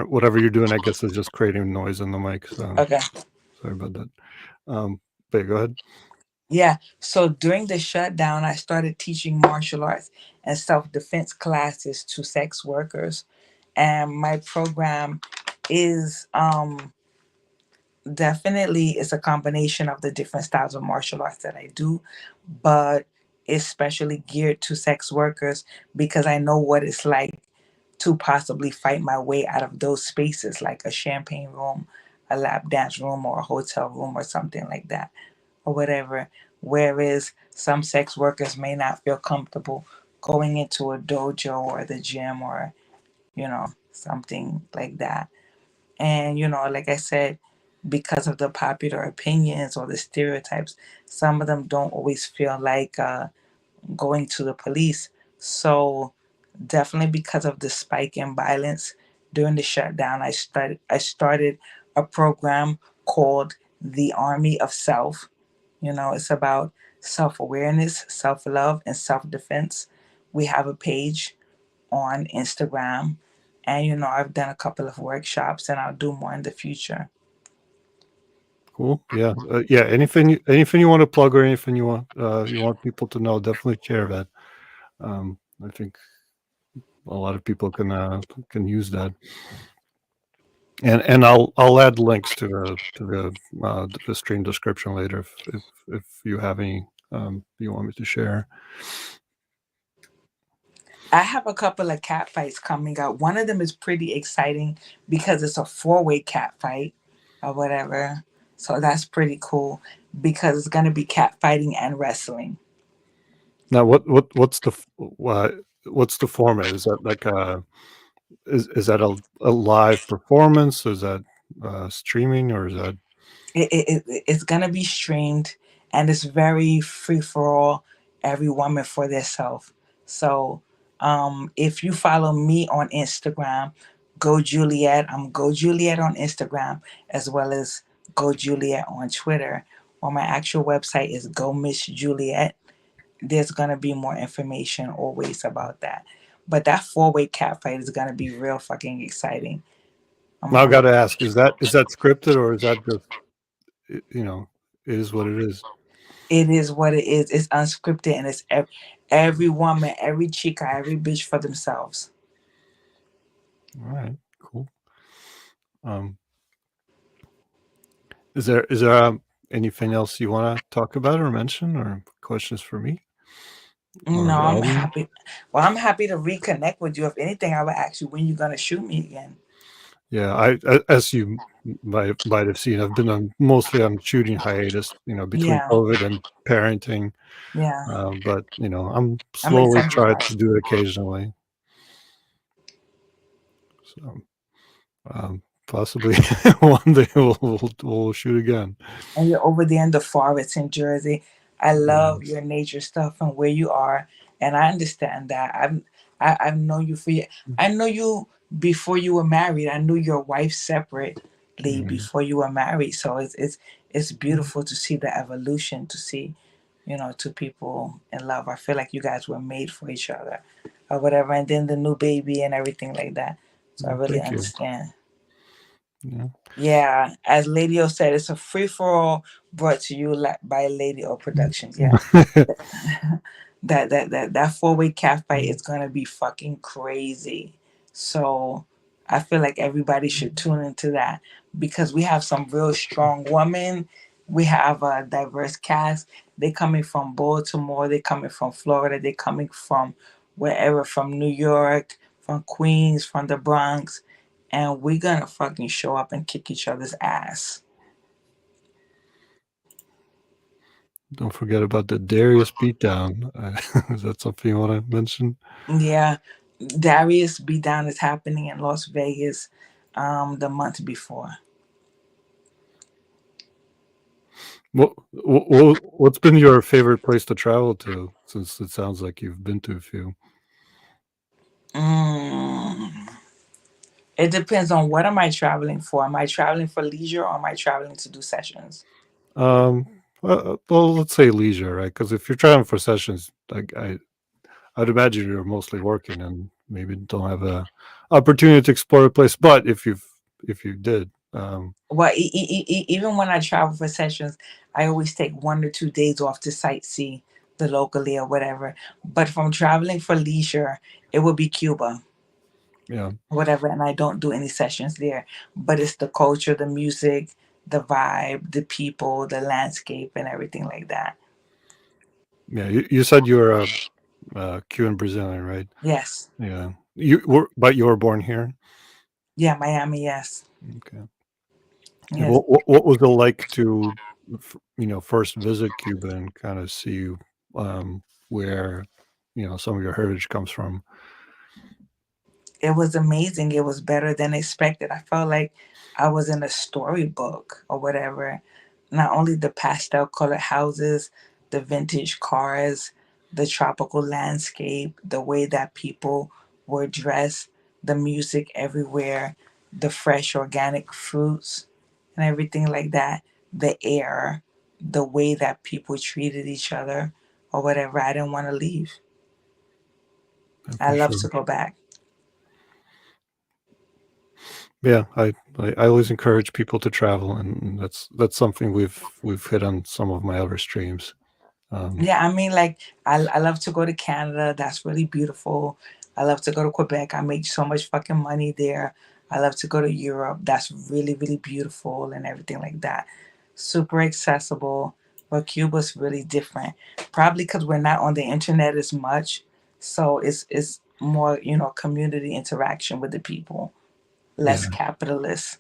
whatever you're doing, I guess, is just creating noise in the mic. So okay. sorry about that. But go ahead. Yeah. So during the shutdown, I started teaching martial arts and self defense classes to sex workers. And my program is definitely it's a combination of the different styles of martial arts that I do, but especially geared to sex workers because I know what it's like to possibly fight my way out of those spaces like a champagne room, a lap dance room, or a hotel room or something like that, or whatever. Whereas some sex workers may not feel comfortable going into a dojo or the gym or, something like that. And, like I said, because of the popular opinions or the stereotypes, some of them don't always feel like going to the police. So, definitely because of the spike in violence during the shutdown, I started a program called the Army of Self. It's about self awareness, self love, and self defense. We have a page on Instagram. And, I've done a couple of workshops and I'll do more in the future. Cool. Yeah. Yeah. Anything you want to plug or anything you want people to know, definitely share that. I think a lot of people can use that. And I'll add links to the stream description later if you have any you want me to share. I have a couple of cat fights coming up. One of them is pretty exciting because it's a four-way cat fight or whatever. So that's pretty cool because it's going to be cat fighting and wrestling. Now, what's the format? Is that like is that a live performance? Is that streaming, or is that It's going to be streamed and it's very free for all, every woman for themselves. So if you follow me on Instagram, Go Juliette, I'm Go Juliette on Instagram, as well as Go Juliette on Twitter. Or my actual website is Go Miss Juliette. there's gonna be more information always about that. But that four-way cat fight is gonna be real fucking exciting. Now I I'm got to ask: is that scripted, or is that just it is what it is? It is what it is. It's unscripted, and it's every woman, every chica, every bitch for themselves. All right, cool. Um, is there anything else you want to talk about or mention, or questions for me or No, the I'm audience? happy. Well, I'm happy to reconnect with you. If anything, I would ask you when you're gonna shoot me again. Yeah, as you might have seen, I've been on mostly on shooting hiatus, between Yeah, COVID and parenting. yeah. But I'm I'm slowly excited trying about to you. do it occasionally. So possibly one day we'll shoot again. And you're over there in the forest in Jersey. I Yeah. love your nature stuff and where you are, and I understand that. I've known you for I know you before you were married. I knew your wife separately Mhm. before you were married. So it's beautiful to see the evolution, to see, two people in love. I feel like you guys were made for each other, or whatever. And then the new baby and everything like that. So I really Thank you. understand. Yeah. Yeah, as Lady O said, it's a free for all brought to you by Lady O Productions. Yeah, that four-way cat fight is gonna be fucking crazy. So I feel like everybody should tune into that because we have some real strong women. We have a diverse cast. They coming from Baltimore. They coming from Florida. They coming from wherever, from New York, from Queens, from the Bronx, and we're gonna fucking show up and kick each other's ass. Don't forget about the Darius beatdown. Is that something you want to mention? Yeah, Darius Beatdown is happening in Las Vegas, the month before. What's been your favorite place to travel to? Since it sounds like you've been to a few. Mm. It depends on what am I traveling for. Am I traveling for leisure or am I traveling to do sessions? Well, let's say leisure, right? Because if you're traveling for sessions, like I'd imagine you're mostly working and maybe don't have a opportunity to explore a place. But if you did, Well, even when I travel for sessions, I always take 1 or 2 days off to sightsee the locally or whatever. But from traveling for leisure, it would be Cuba, yeah, whatever, and I don't do any sessions there. But it's the culture, the music, the vibe, the people, the landscape, and everything like that. yeah. You said you're a Cuban Brazilian, right? Yes. Yeah. But you were born here. Yeah, Miami, yes. Okay. And Yes. what was it like to, first visit Cuba and kind of see where, some of your heritage comes from? It was amazing. It was better than expected. I felt like I was in a storybook or whatever. Not only the pastel colored houses, the vintage cars, the tropical landscape, the way that people were dressed, the music everywhere, the fresh organic fruits and everything like that, the air, the way that people treated each other or whatever. I didn't want to leave. I For love sure. to go back. Yeah, I always encourage people to travel, and that's something we've hit on some of my other streams. Um, Yeah, I mean, like, I love to go to Canada. That's really beautiful. I love to go to Quebec. I make so much fucking money there. I love to go to Europe. That's really, really beautiful and everything like that. Super accessible. But Cuba's really different. Probably because we're not on the internet as much. So it's more, community interaction with the people, less yeah, capitalist.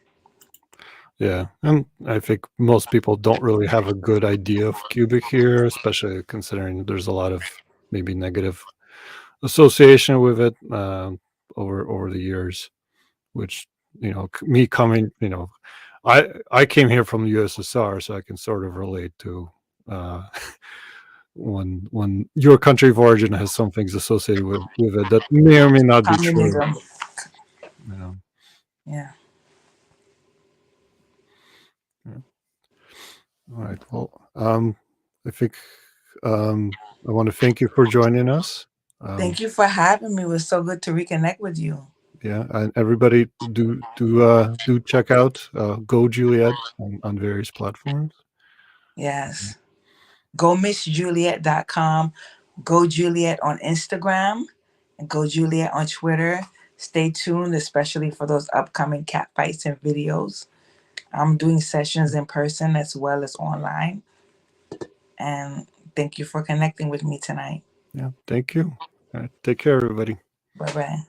yeah, and I think most people don't really have a good idea of Cuba here, especially considering there's a lot of maybe negative association with it over the years. Which me coming, I came here from the USSR, so I can sort of relate to uh, when your country of origin has some things associated with it that may or may not be true. Communism. You know. Yeah. Yeah. All right. Well, I think I want to thank you for joining us. Thank you for having me. It was so good to reconnect with you. Yeah, and everybody do check out Go Juliette on various platforms. Yes. Go MissJuliette.com. Go Juliette on Instagram. And Go Juliette on Twitter. Stay tuned, especially for those upcoming cat fights and videos. I'm doing sessions in person as well as online. And thank you for connecting with me tonight. Yeah, thank you. All right, take care, everybody. Bye bye.